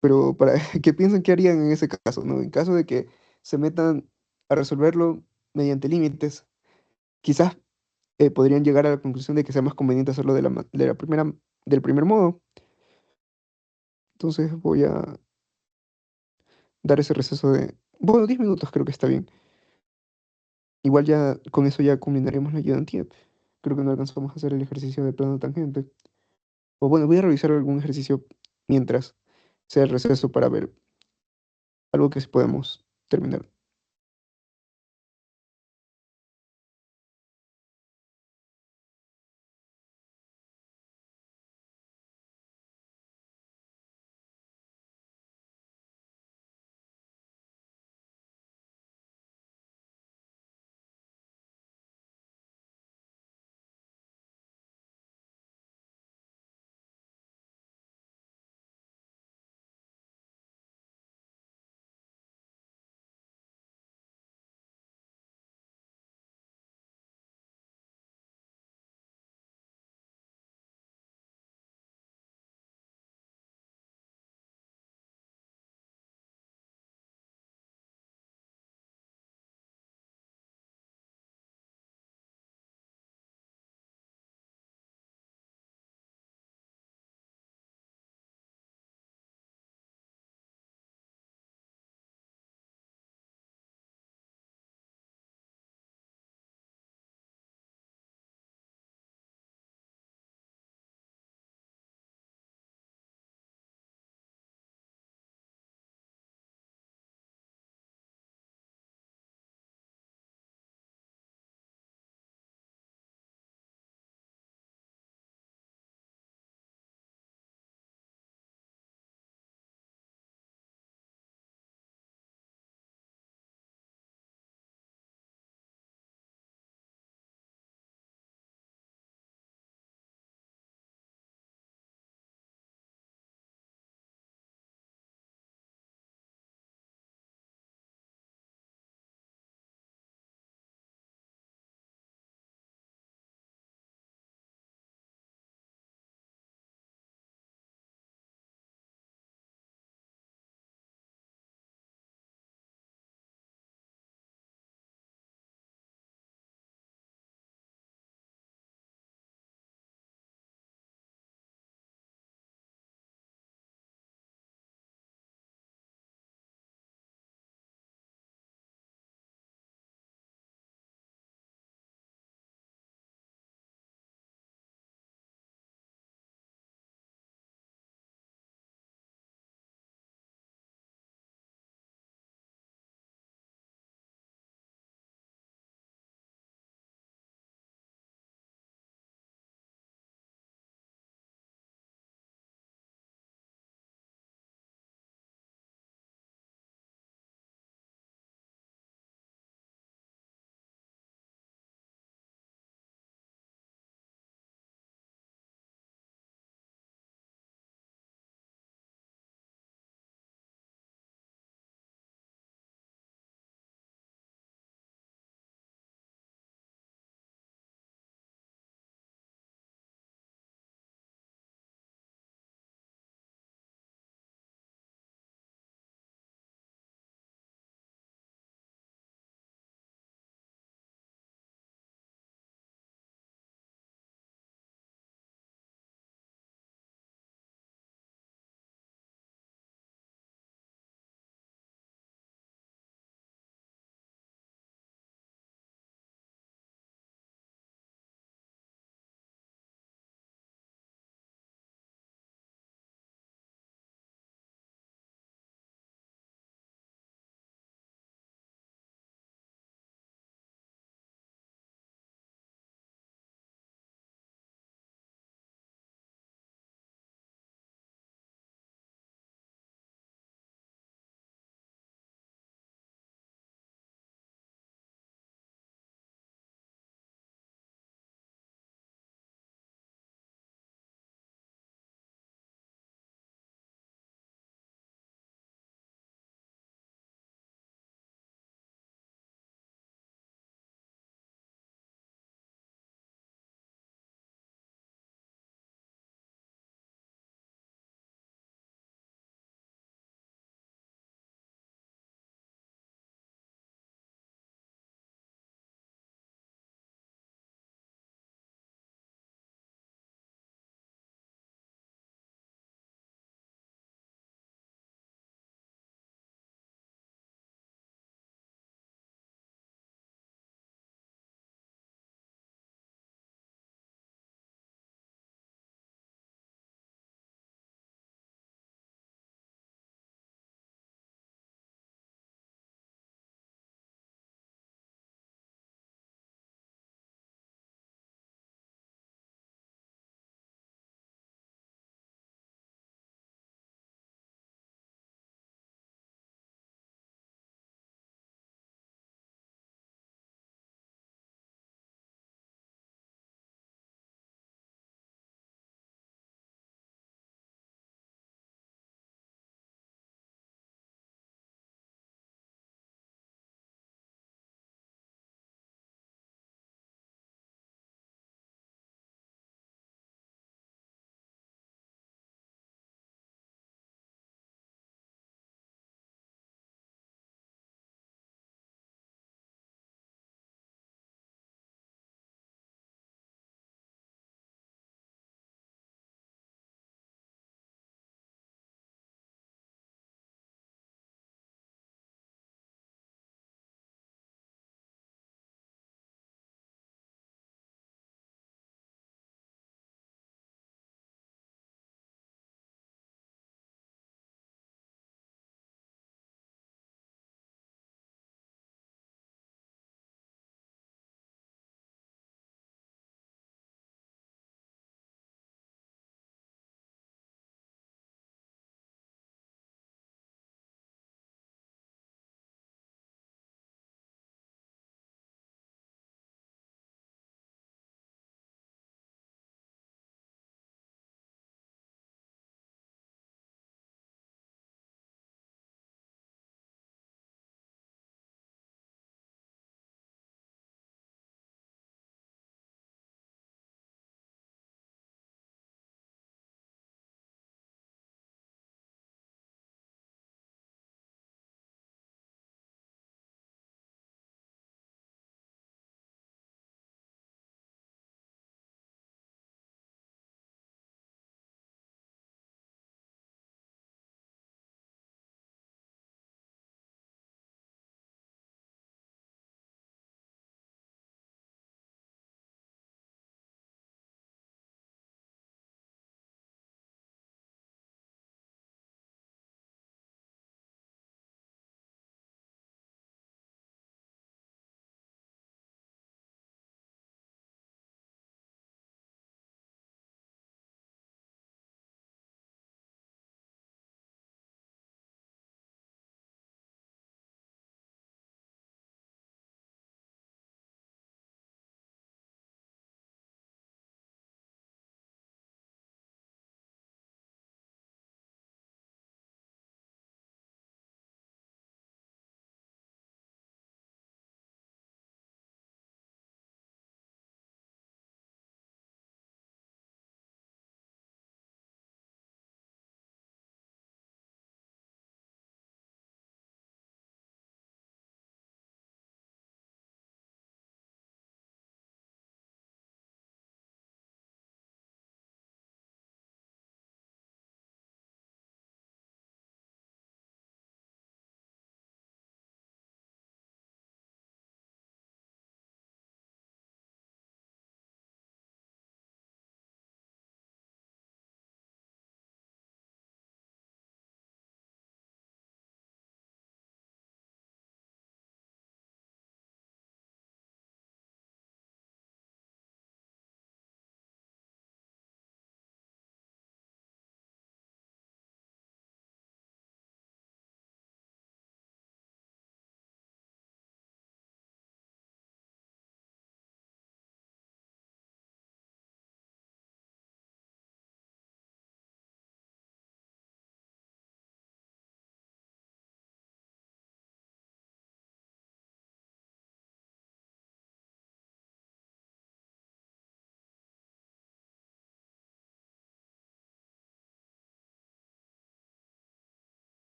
Pero para que piensen qué harían en ese caso, ¿no? En caso de que se metan a resolverlo mediante límites, quizás podrían llegar a la conclusión de que sea más conveniente hacerlo del primer modo. Entonces voy a dar ese receso de, bueno, 10 minutos creo que está bien. Igual ya con eso ya culminaremos la ayudantía. Creo que no alcanzamos a hacer el ejercicio de plano tangente. O bueno, voy a revisar algún ejercicio mientras sea el receso para ver algo que sí podemos terminar.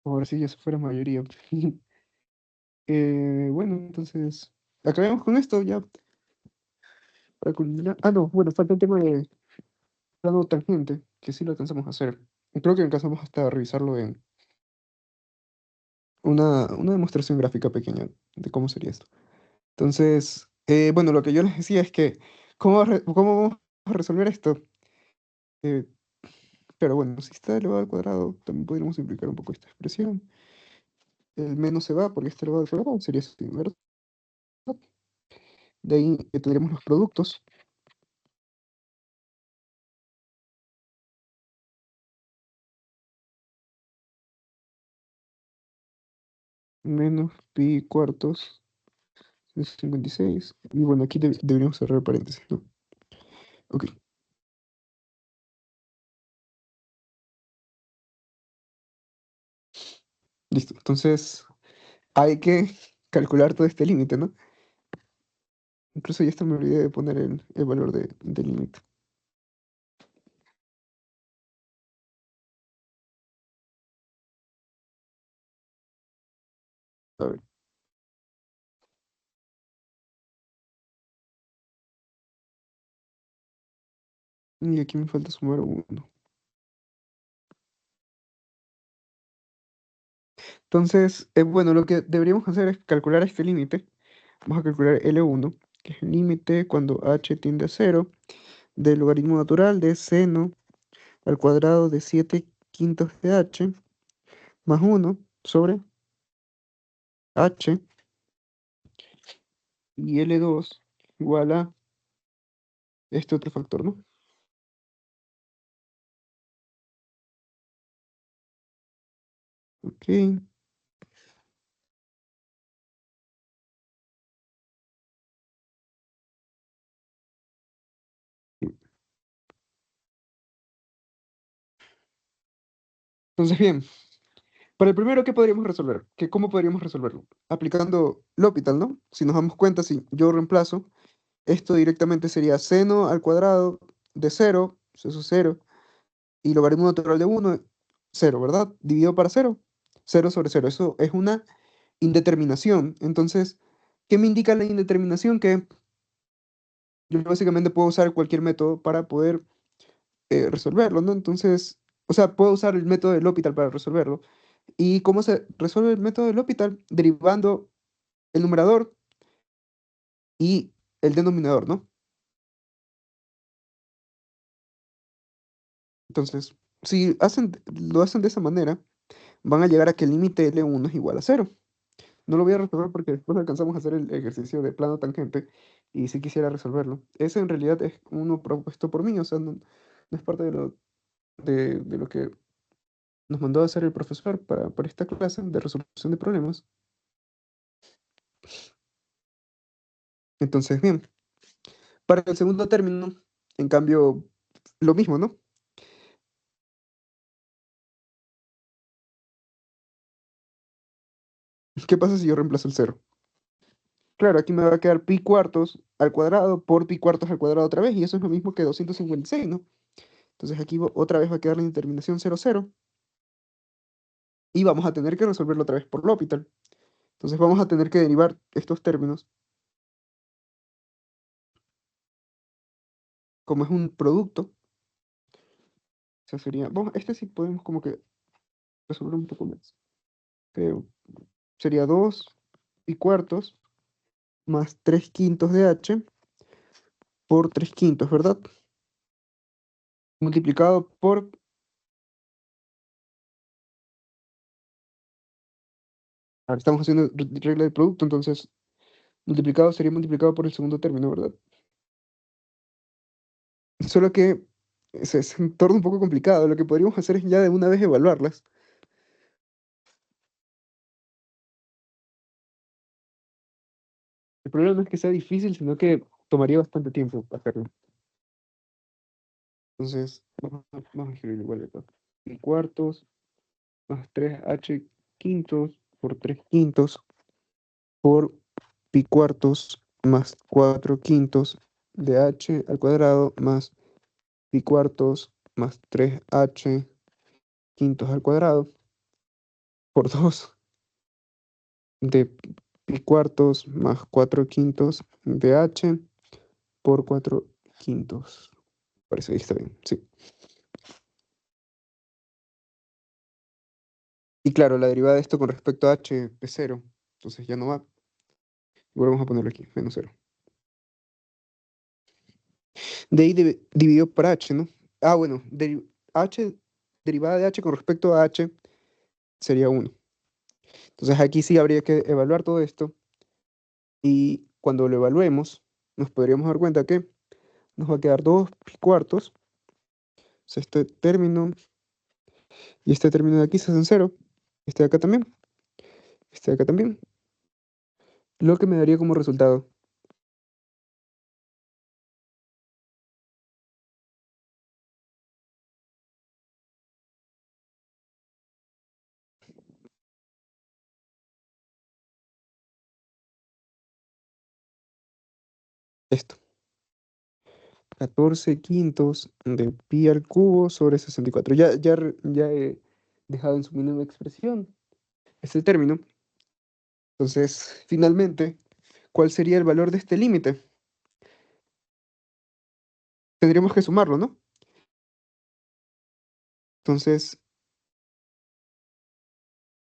Ahora sí, ya se fuera mayoría. Bueno, entonces, acabemos con esto ya para culminar. Ah, no, bueno, falta el tema de plano tangente, que sí lo alcanzamos a hacer. Y creo que alcanzamos hasta a revisarlo en una demostración gráfica pequeña de cómo sería esto. Entonces, bueno, lo que yo les decía es que, ¿cómo vamos a resolver esto? Eh, pero bueno, si está elevado al cuadrado, también podríamos simplificar un poco esta expresión. El menos se va porque está elevado al cuadrado, sería así, ¿verdad? De ahí tendríamos los productos, menos pi cuartos de 56. Y bueno, aquí deberíamos cerrar paréntesis, ¿no? Ok, listo. Entonces, hay que calcular todo este límite, ¿no? Incluso ya hasta me olvidé de poner el valor del límite. A ver, y aquí me falta sumar uno. Entonces, bueno, lo que deberíamos hacer es calcular este límite. Vamos a calcular L1, que es el límite cuando h tiende a cero del logaritmo natural de seno al cuadrado de 7 quintos de h más uno sobre h y L2 igual a este otro factor, ¿no? Ok. Entonces, bien, para el primero, ¿qué podríamos resolver? ¿Cómo podríamos resolverlo? Aplicando L'Hopital, ¿no? Si nos damos cuenta, si yo reemplazo, esto directamente sería seno al cuadrado de cero, eso es cero, y logaritmo natural de uno, cero, ¿verdad? Dividido para cero, cero sobre cero. Eso es una indeterminación. Entonces, ¿qué me indica la indeterminación? Que yo básicamente puedo usar cualquier método para poder resolverlo, ¿no? Entonces, o sea, puedo usar el método del L'Hopital para resolverlo. ¿Y cómo se resuelve el método del L'Hopital? Derivando el numerador y el denominador, ¿no? Entonces, si lo hacen de esa manera, van a llegar a que el límite L1 es igual a cero. No lo voy a resolver porque después alcanzamos a hacer el ejercicio de plano tangente y si quisiera resolverlo. Ese en realidad es uno propuesto por mí, o sea, no es parte de lo que nos mandó a hacer el profesor para esta clase de resolución de problemas. Entonces, bien, para el segundo término, en cambio, lo mismo, ¿no? ¿Qué pasa si yo reemplazo el cero? Claro, aquí me va a quedar pi cuartos al cuadrado por pi cuartos al cuadrado otra vez, y eso es lo mismo que 256, ¿no? Entonces aquí otra vez va a quedar la indeterminación cero cero y vamos a tener que resolverlo otra vez por L'Hopital. Entonces vamos a tener que derivar estos términos, como es un producto, o sea, sería, bueno, este sí podemos como que resolver un poco más, creo. Sería 2 pi cuartos más 3 quintos de h por 3 quintos, ¿verdad? Multiplicado por, ahora estamos haciendo regla de producto, entonces multiplicado sería multiplicado por el segundo término, ¿verdad? Solo que es un torno un poco complicado. Lo que podríamos hacer es ya de una vez evaluarlas. El problema no es que sea difícil, sino que tomaría bastante tiempo hacerlo. Entonces, vamos a escribir igual acá. Y cuartos más 3h quintos por 3 quintos por pi cuartos más 4 quintos de h al cuadrado más pi cuartos más 3h quintos al cuadrado por 2 de pi cuartos más 4 quintos de h por 4 quintos. Parece que está bien, sí. Y claro, la derivada de esto con respecto a h es cero, entonces ya no va. Igual vamos a ponerlo aquí, menos cero. De ahí dividido por h, ¿no? Ah, bueno, h, derivada de h con respecto a h sería 1. Entonces aquí sí habría que evaluar todo esto y cuando lo evaluemos nos podríamos dar cuenta que nos va a quedar 2 pi cuartos. O sea, este término y este término de aquí se hacen cero. Este de acá también. Este de acá también. Lo que me daría como resultado esto. 14 quintos de pi al cubo sobre 64. Ya he dejado en su mínima expresión este término. Entonces, finalmente, ¿cuál sería el valor de este límite? Tendríamos que sumarlo, ¿no? Entonces,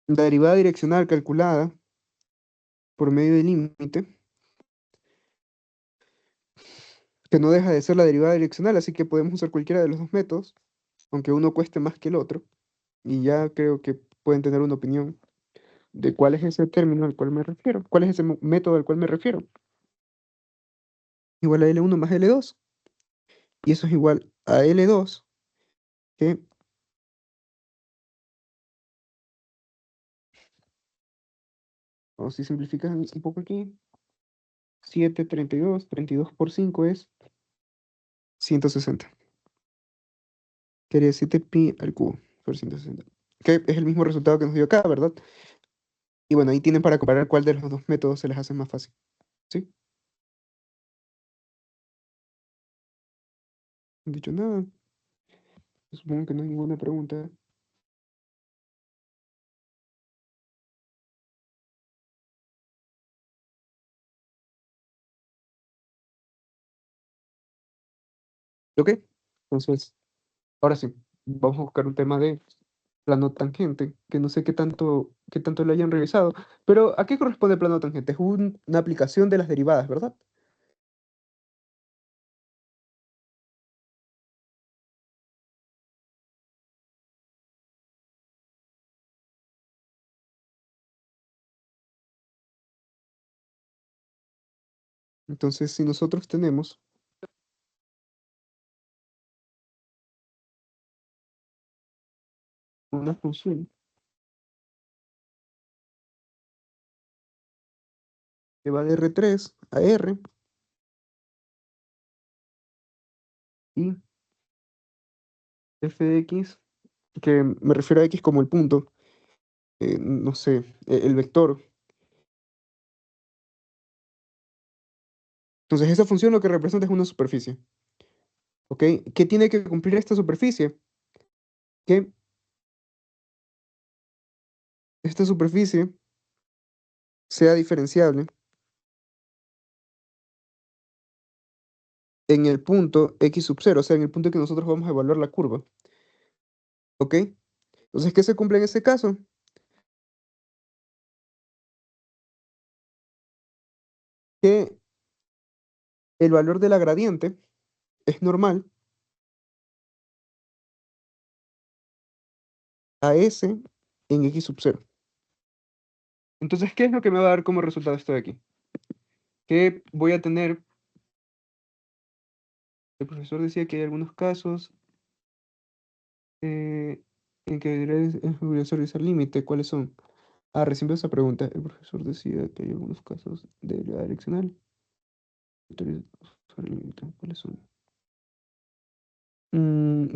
la derivada direccional calculada por medio del límite, que no deja de ser la derivada direccional, así que podemos usar cualquiera de los dos métodos, aunque uno cueste más que el otro, y ya creo que pueden tener una opinión de cuál es ese término al cual me refiero, cuál es ese método al cual me refiero. Igual a L1 más L2, y eso es igual a L2, que, o si simplificas un poco aquí, 7, 32 por 5 es 160. Quería 7 pi al cubo por 160. Que es el mismo resultado que nos dio acá, ¿verdad? Y bueno, ahí tienen para comparar cuál de los dos métodos se les hace más fácil. ¿Sí? No he dicho nada. Supongo que no hay ninguna pregunta. ¿Ok? Entonces, ahora sí, vamos a buscar un tema de plano tangente, que no sé qué tanto lo hayan revisado. Pero, ¿a qué corresponde plano tangente? Es una aplicación de las derivadas, ¿verdad? Entonces, si nosotros tenemos una función que va de R3 a R y f de x, que me refiero a x como el punto, no sé, el vector. Entonces, esa función lo que representa es una superficie. ¿Ok? ¿Qué tiene que cumplir esta superficie? Que esta superficie sea diferenciable en el punto x sub 0, o sea, en el punto en que nosotros vamos a evaluar la curva. ¿Ok? Entonces, ¿qué se cumple en ese caso? Que el valor de la gradiente es normal a s en x sub 0. Entonces, ¿qué es lo que me va a dar como resultado esto de aquí? Que voy a tener, el profesor decía que hay algunos casos en que debería realizar límite. ¿Cuáles son? Ah, recién veo esa pregunta. El profesor decía que hay algunos casos de derivada direccional. ¿Cuáles son?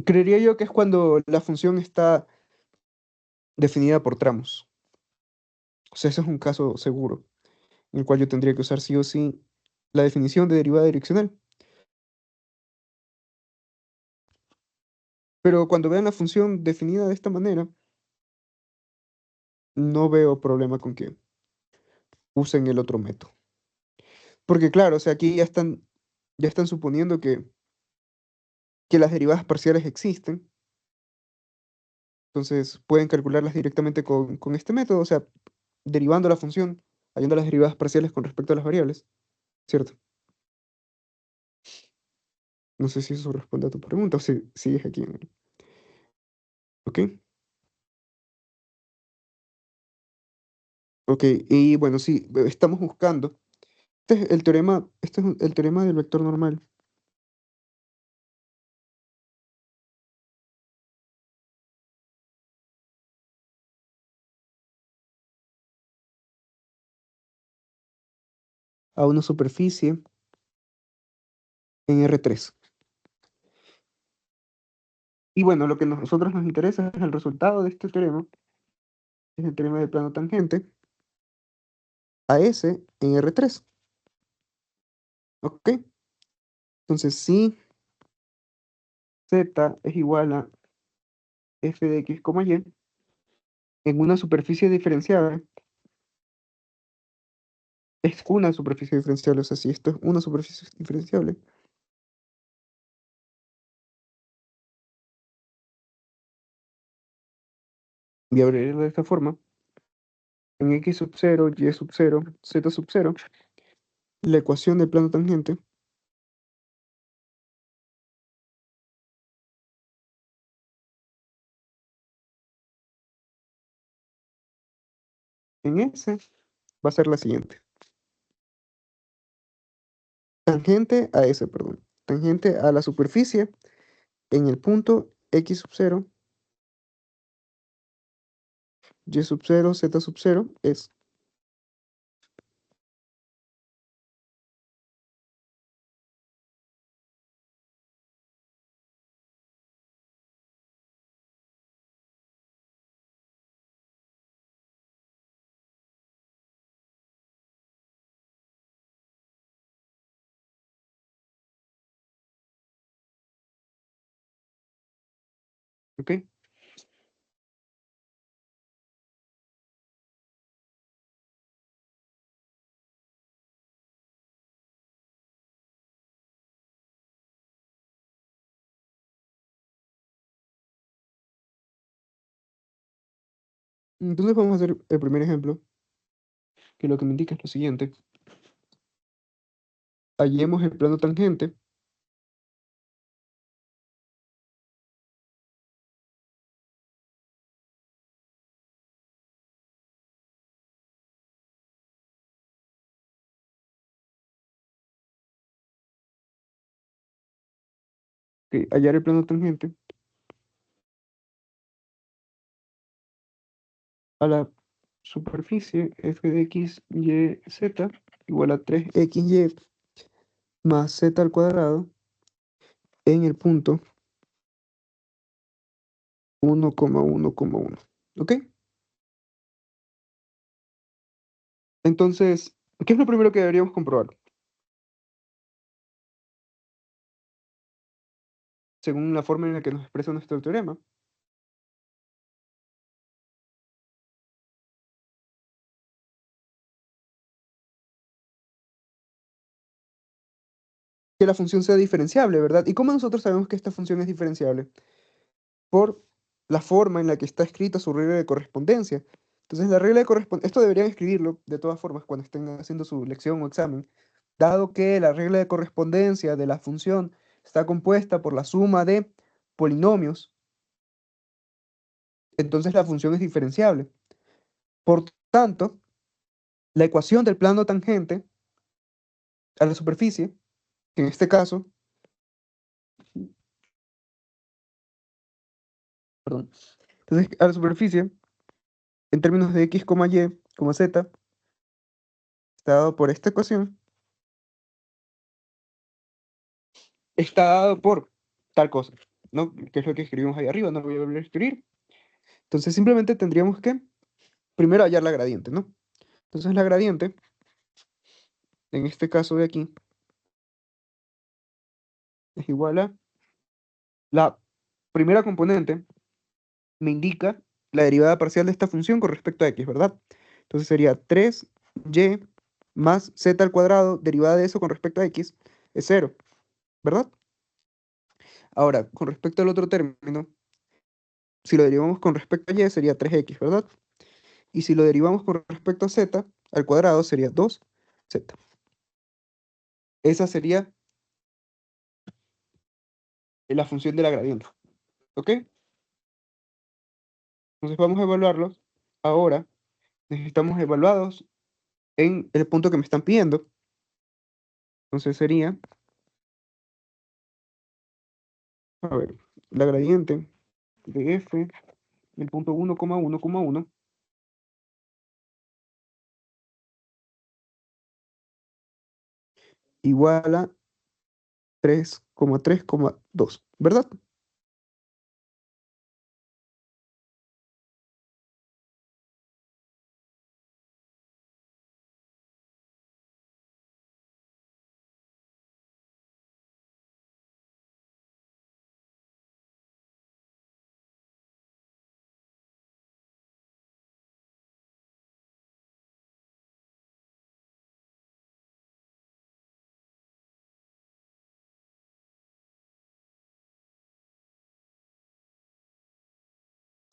Creería yo que es cuando la función está definida por tramos. O sea, ese es un caso seguro, en el cual yo tendría que usar sí o sí la definición de derivada direccional. Pero cuando vean la función definida de esta manera, no veo problema con que usen el otro método. Porque claro, o sea, aquí ya están suponiendo que las derivadas parciales existen, entonces pueden calcularlas directamente con este método, o sea, derivando la función, hallando las derivadas parciales con respecto a las variables, ¿cierto? No sé si eso responde a tu pregunta o si sigues aquí ¿Ok? Ok, y bueno, sí, estamos buscando. Este es el teorema del vector normal. A una superficie en R3. Y bueno, lo que nosotros nos interesa es el resultado de este teorema, es el teorema del plano tangente, a S en R3. ¿Ok? Entonces, si Z es igual a f de x, y en una superficie diferenciable, es una superficie diferenciable, o sea, si esto es una superficie diferenciable, voy a abrirlo de esta forma, en x sub 0, y sub 0, z sub 0, la ecuación del plano tangente en S va a ser la siguiente. Tangente a S, perdón. Tangente a la superficie en el punto x sub 0, y sub 0, z sub 0 es, ¿ok? Entonces vamos a hacer el primer ejemplo, que lo que me indica es lo siguiente. Hallemos el plano tangente hallar el plano tangente a la superficie f de x, y, z igual a 3xy más z al cuadrado en el punto 1,1,1. ¿Ok? Entonces, ¿qué es lo primero que deberíamos comprobar? Según la forma en la que nos expresa nuestro teorema, que la función sea diferenciable, ¿verdad? ¿Y cómo nosotros sabemos que esta función es diferenciable? Por la forma en la que está escrita su regla de correspondencia. Entonces, la regla de correspondencia, esto deberían escribirlo de todas formas cuando estén haciendo su lección o examen, dado que la regla de correspondencia de la función está compuesta por la suma de polinomios, entonces la función es diferenciable. Por tanto, la ecuación del plano tangente a la superficie, que en este caso, perdón, entonces a la superficie, en términos de x, y, z, está dado por esta ecuación, está dado por tal cosa, ¿no? Que es lo que escribimos ahí arriba, no lo voy a volver a escribir. Entonces simplemente tendríamos que primero hallar la gradiente, ¿no? Entonces la gradiente, en este caso de aquí, es igual a la primera componente, me indica la derivada parcial de esta función con respecto a x, ¿verdad? Entonces sería 3y más z al cuadrado, derivada de eso con respecto a x, es 0, ¿verdad? Ahora, con respecto al otro término, si lo derivamos con respecto a y sería 3x, ¿verdad? Y si lo derivamos con respecto a z al cuadrado sería 2z. Esa sería la función de la gradiente, ¿ok? Entonces vamos a evaluarlos. Ahora necesitamos evaluados en el punto que me están pidiendo. Entonces sería, a ver, la gradiente de f del punto 1,1,1 igual a 3,3,2, ¿verdad?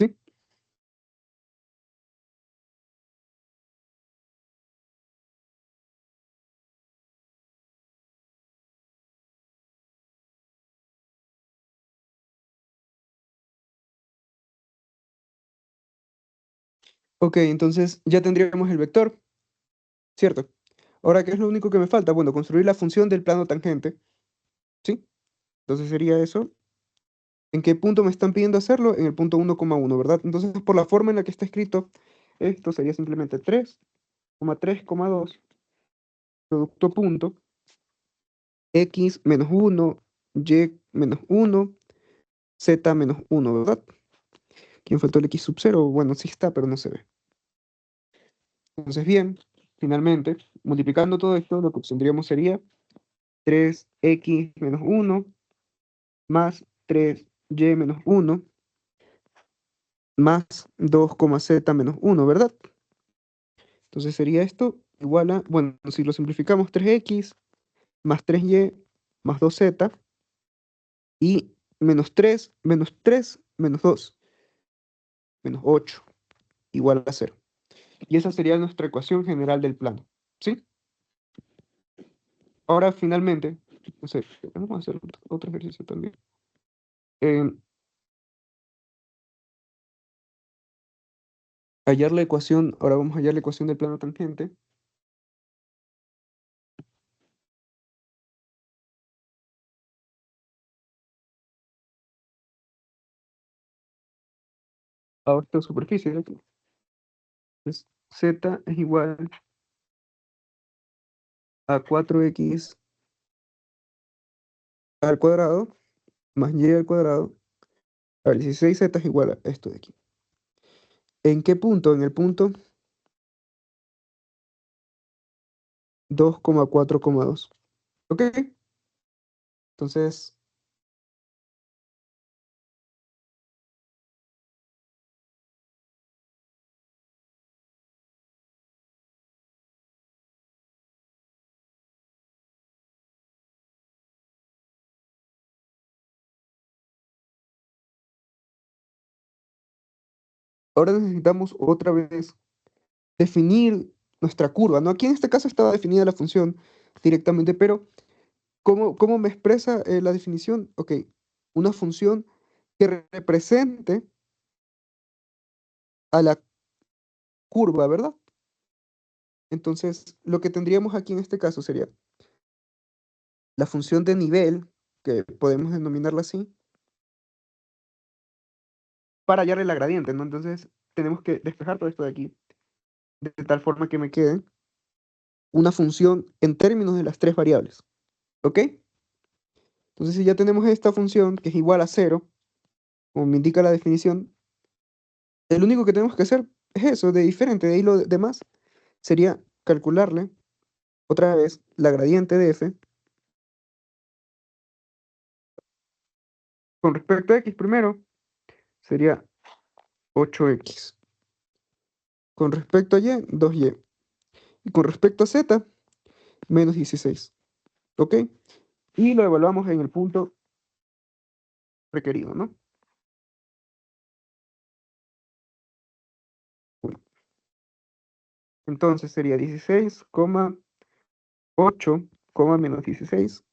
¿Sí? Ok, entonces ya tendríamos el vector, ¿cierto? Ahora, ¿qué es lo único que me falta? Bueno, construir la función del plano tangente, ¿sí? Entonces sería eso. ¿En qué punto me están pidiendo hacerlo? En el punto 1,1, ¿verdad? Entonces, por la forma en la que está escrito, esto sería simplemente 3,3,2 producto punto, x menos 1, y menos 1, z menos 1, ¿verdad? ¿Quién faltó el x sub 0? Bueno, sí está, pero no se ve. Entonces, bien, finalmente, multiplicando todo esto, lo que obtendríamos sería 3x menos 1 más 3y menos 1 más 2, z menos 1, ¿verdad? Entonces sería esto igual a, bueno, si lo simplificamos, 3x más 3y más 2z y menos 3 menos 2 menos 8 igual a 0. Y esa sería nuestra ecuación general del plano, ¿sí? Ahora finalmente, no sé, vamos a hacer otro ejercicio también. Eh, hallar la ecuación, ahora vamos a hallar la ecuación del plano tangente. A esta superficie de aquí. Entonces, z es igual a 4x al cuadrado más y al cuadrado. A ver, 16z es igual a esto de aquí. ¿En qué punto? En el punto 2,4,2. ¿Ok? Entonces, ahora necesitamos otra vez definir nuestra curva, ¿no? Aquí en este caso estaba definida la función directamente, pero ¿cómo me expresa la definición? Ok, una función que represente a la curva, ¿verdad? Entonces, lo que tendríamos aquí en este caso sería la función de nivel, que podemos denominarla así, para hallarle la gradiente, ¿no? Entonces, tenemos que despejar todo esto de aquí, de tal forma que me quede una función en términos de las tres variables, ¿ok? Entonces, si ya tenemos esta función, que es igual a 0, como me indica la definición, lo único que tenemos que hacer es eso, de diferente, de ahí lo demás sería calcularle otra vez la gradiente de f con respecto a x primero, sería 8x. Con respecto a y, 2y. Y con respecto a z, menos 16. ¿Ok? Y lo evaluamos en el punto requerido, ¿no? Bueno, entonces sería 16,8, menos 16.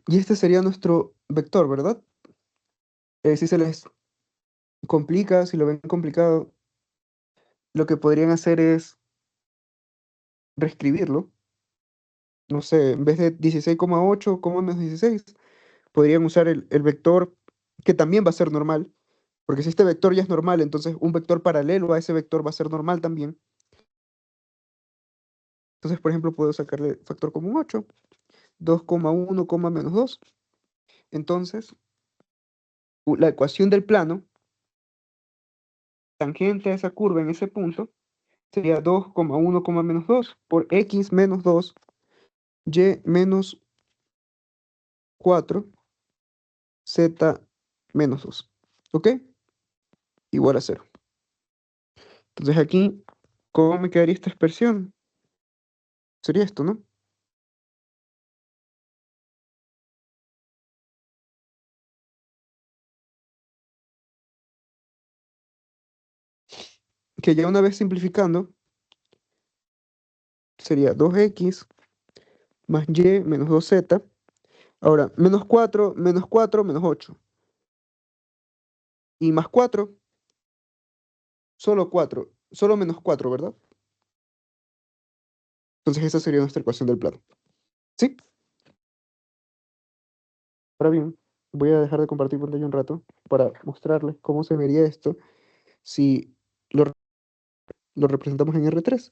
Y este sería nuestro vector, ¿verdad? Si se les complica, si lo ven complicado, lo que podrían hacer es reescribirlo. No sé, en vez de 16,8, menos 16, podrían usar el vector que también va a ser normal. Porque si este vector ya es normal, entonces un vector paralelo a ese vector va a ser normal también. Entonces, por ejemplo, puedo sacarle factor común 8, 2,1, menos 2. Entonces, la ecuación del plano tangente a esa curva en ese punto sería 2,1, menos 2 por x menos 2, y menos 4, z menos 2. ¿Ok? Igual a 0. Entonces aquí, ¿cómo me quedaría esta expresión? Sería esto, ¿no? Que ya una vez simplificando, sería 2x más y menos 2z. Ahora, menos 4, menos 8. Y más 4, solo 4. Solo menos 4, ¿verdad? Entonces esa sería nuestra ecuación del plano. ¿Sí? Ahora bien, voy a dejar de compartir pantalla un rato para mostrarles cómo se vería esto si lo, lo representamos en R3.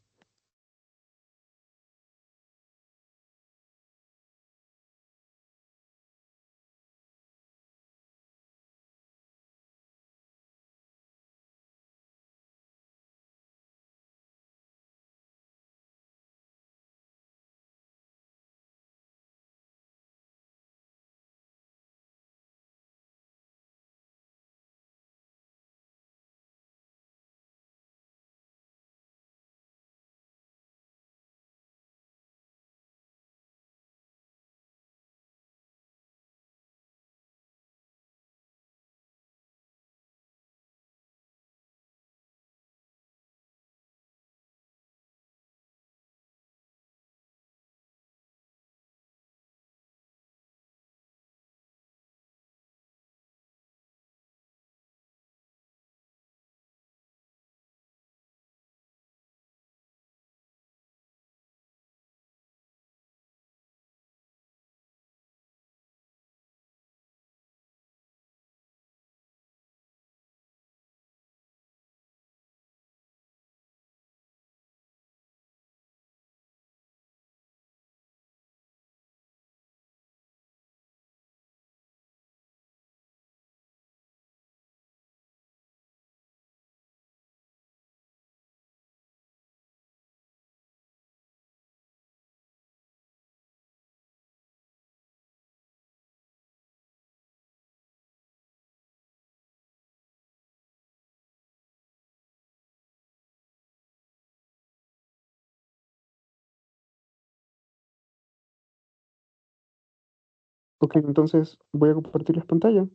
Ok, entonces voy a compartir las pantallas.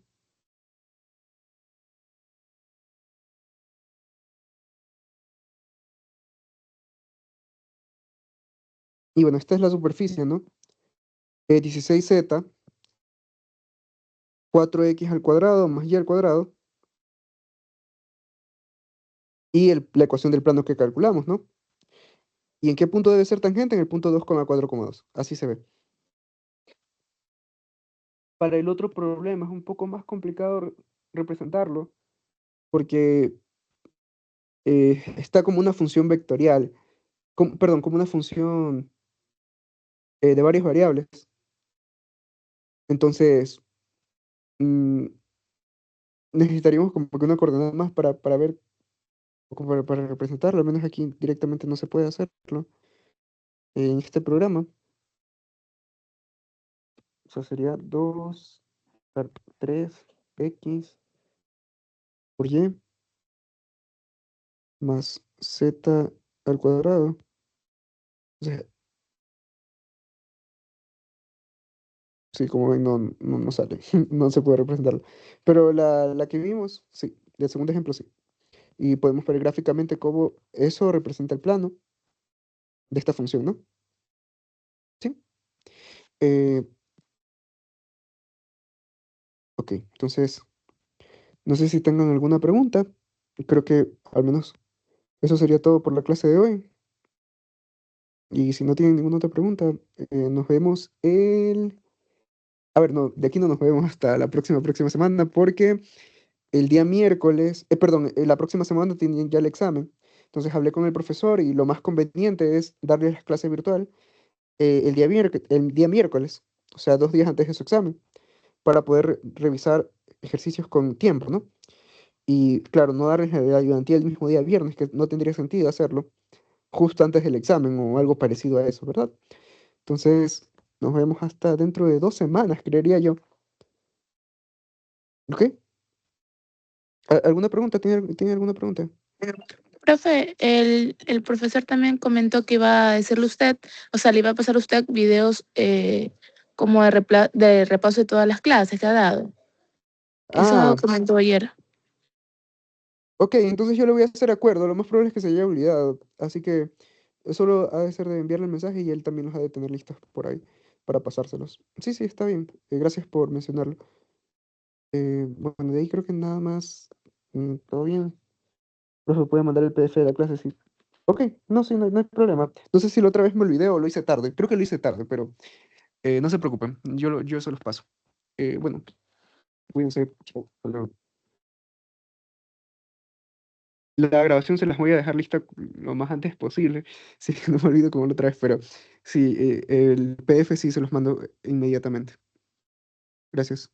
Y bueno, esta es la superficie, ¿no? 16z, 4x al cuadrado más y al cuadrado. Y la ecuación del plano que calculamos, ¿no? ¿Y en qué punto debe ser tangente? En el punto 2,4,2. Así se ve. Para el otro problema es un poco más complicado representarlo porque está como una función vectorial, perdón, como una función de varias variables. Entonces, mm, necesitaríamos como que una coordenada más para ver, como para representarlo. Al menos aquí directamente no se puede hacerlo en este programa. O sea, sería 2, 3x por y más z al cuadrado. O sea, sí, como ven, no sale, no se puede representarlo. Pero la que vimos, sí, el segundo ejemplo, sí. Y podemos ver gráficamente cómo eso representa el plano de esta función, ¿no? Sí. Eh, ok, entonces, no sé si tengan alguna pregunta. Creo que al menos eso sería todo por la clase de hoy. Y si no tienen ninguna otra pregunta, nos vemos el... A ver, no, de aquí no nos vemos hasta la próxima semana porque el día miércoles, perdón, la próxima semana tienen ya el examen. Entonces hablé con el profesor y lo más conveniente es darle las clases virtual el día miércoles, o sea, 2 días antes de su examen, para poder revisar ejercicios con tiempo, ¿no? Y claro, no darles la ayudantía el mismo día viernes, que no tendría sentido hacerlo justo antes del examen o algo parecido a eso, ¿verdad? Entonces, nos vemos hasta dentro de 2 semanas, creería yo. ¿Ok? ¿Alguna pregunta? ¿Tiene alguna pregunta? Profe, el profesor también comentó que iba a decirle usted, o sea, le iba a pasar a usted videos como de repaso de todas las clases que ha dado. Eso Ah, comentó ayer. ok, entonces yo le voy a hacer acuerdo. Lo más probable es que se haya olvidado. Así que solo ha de ser de enviarle el mensaje y él también los ha de tener listos por ahí para pasárselos. Sí, sí, está bien. Gracias por mencionarlo. Bueno, de ahí creo que nada más. Todo bien. Profe, puede mandar el PDF de la clase, sí. Ok, no, sí, no hay problema. No sé si la otra vez me olvidé o lo hice tarde. Creo que lo hice tarde, pero no se preocupen. Yo se los paso. Bueno, cuídense. Chao, hasta luego. La grabación se las voy a dejar lista lo más antes posible. Sí, no me olvido como la otra vez, pero sí, el PDF sí se los mando inmediatamente. Gracias.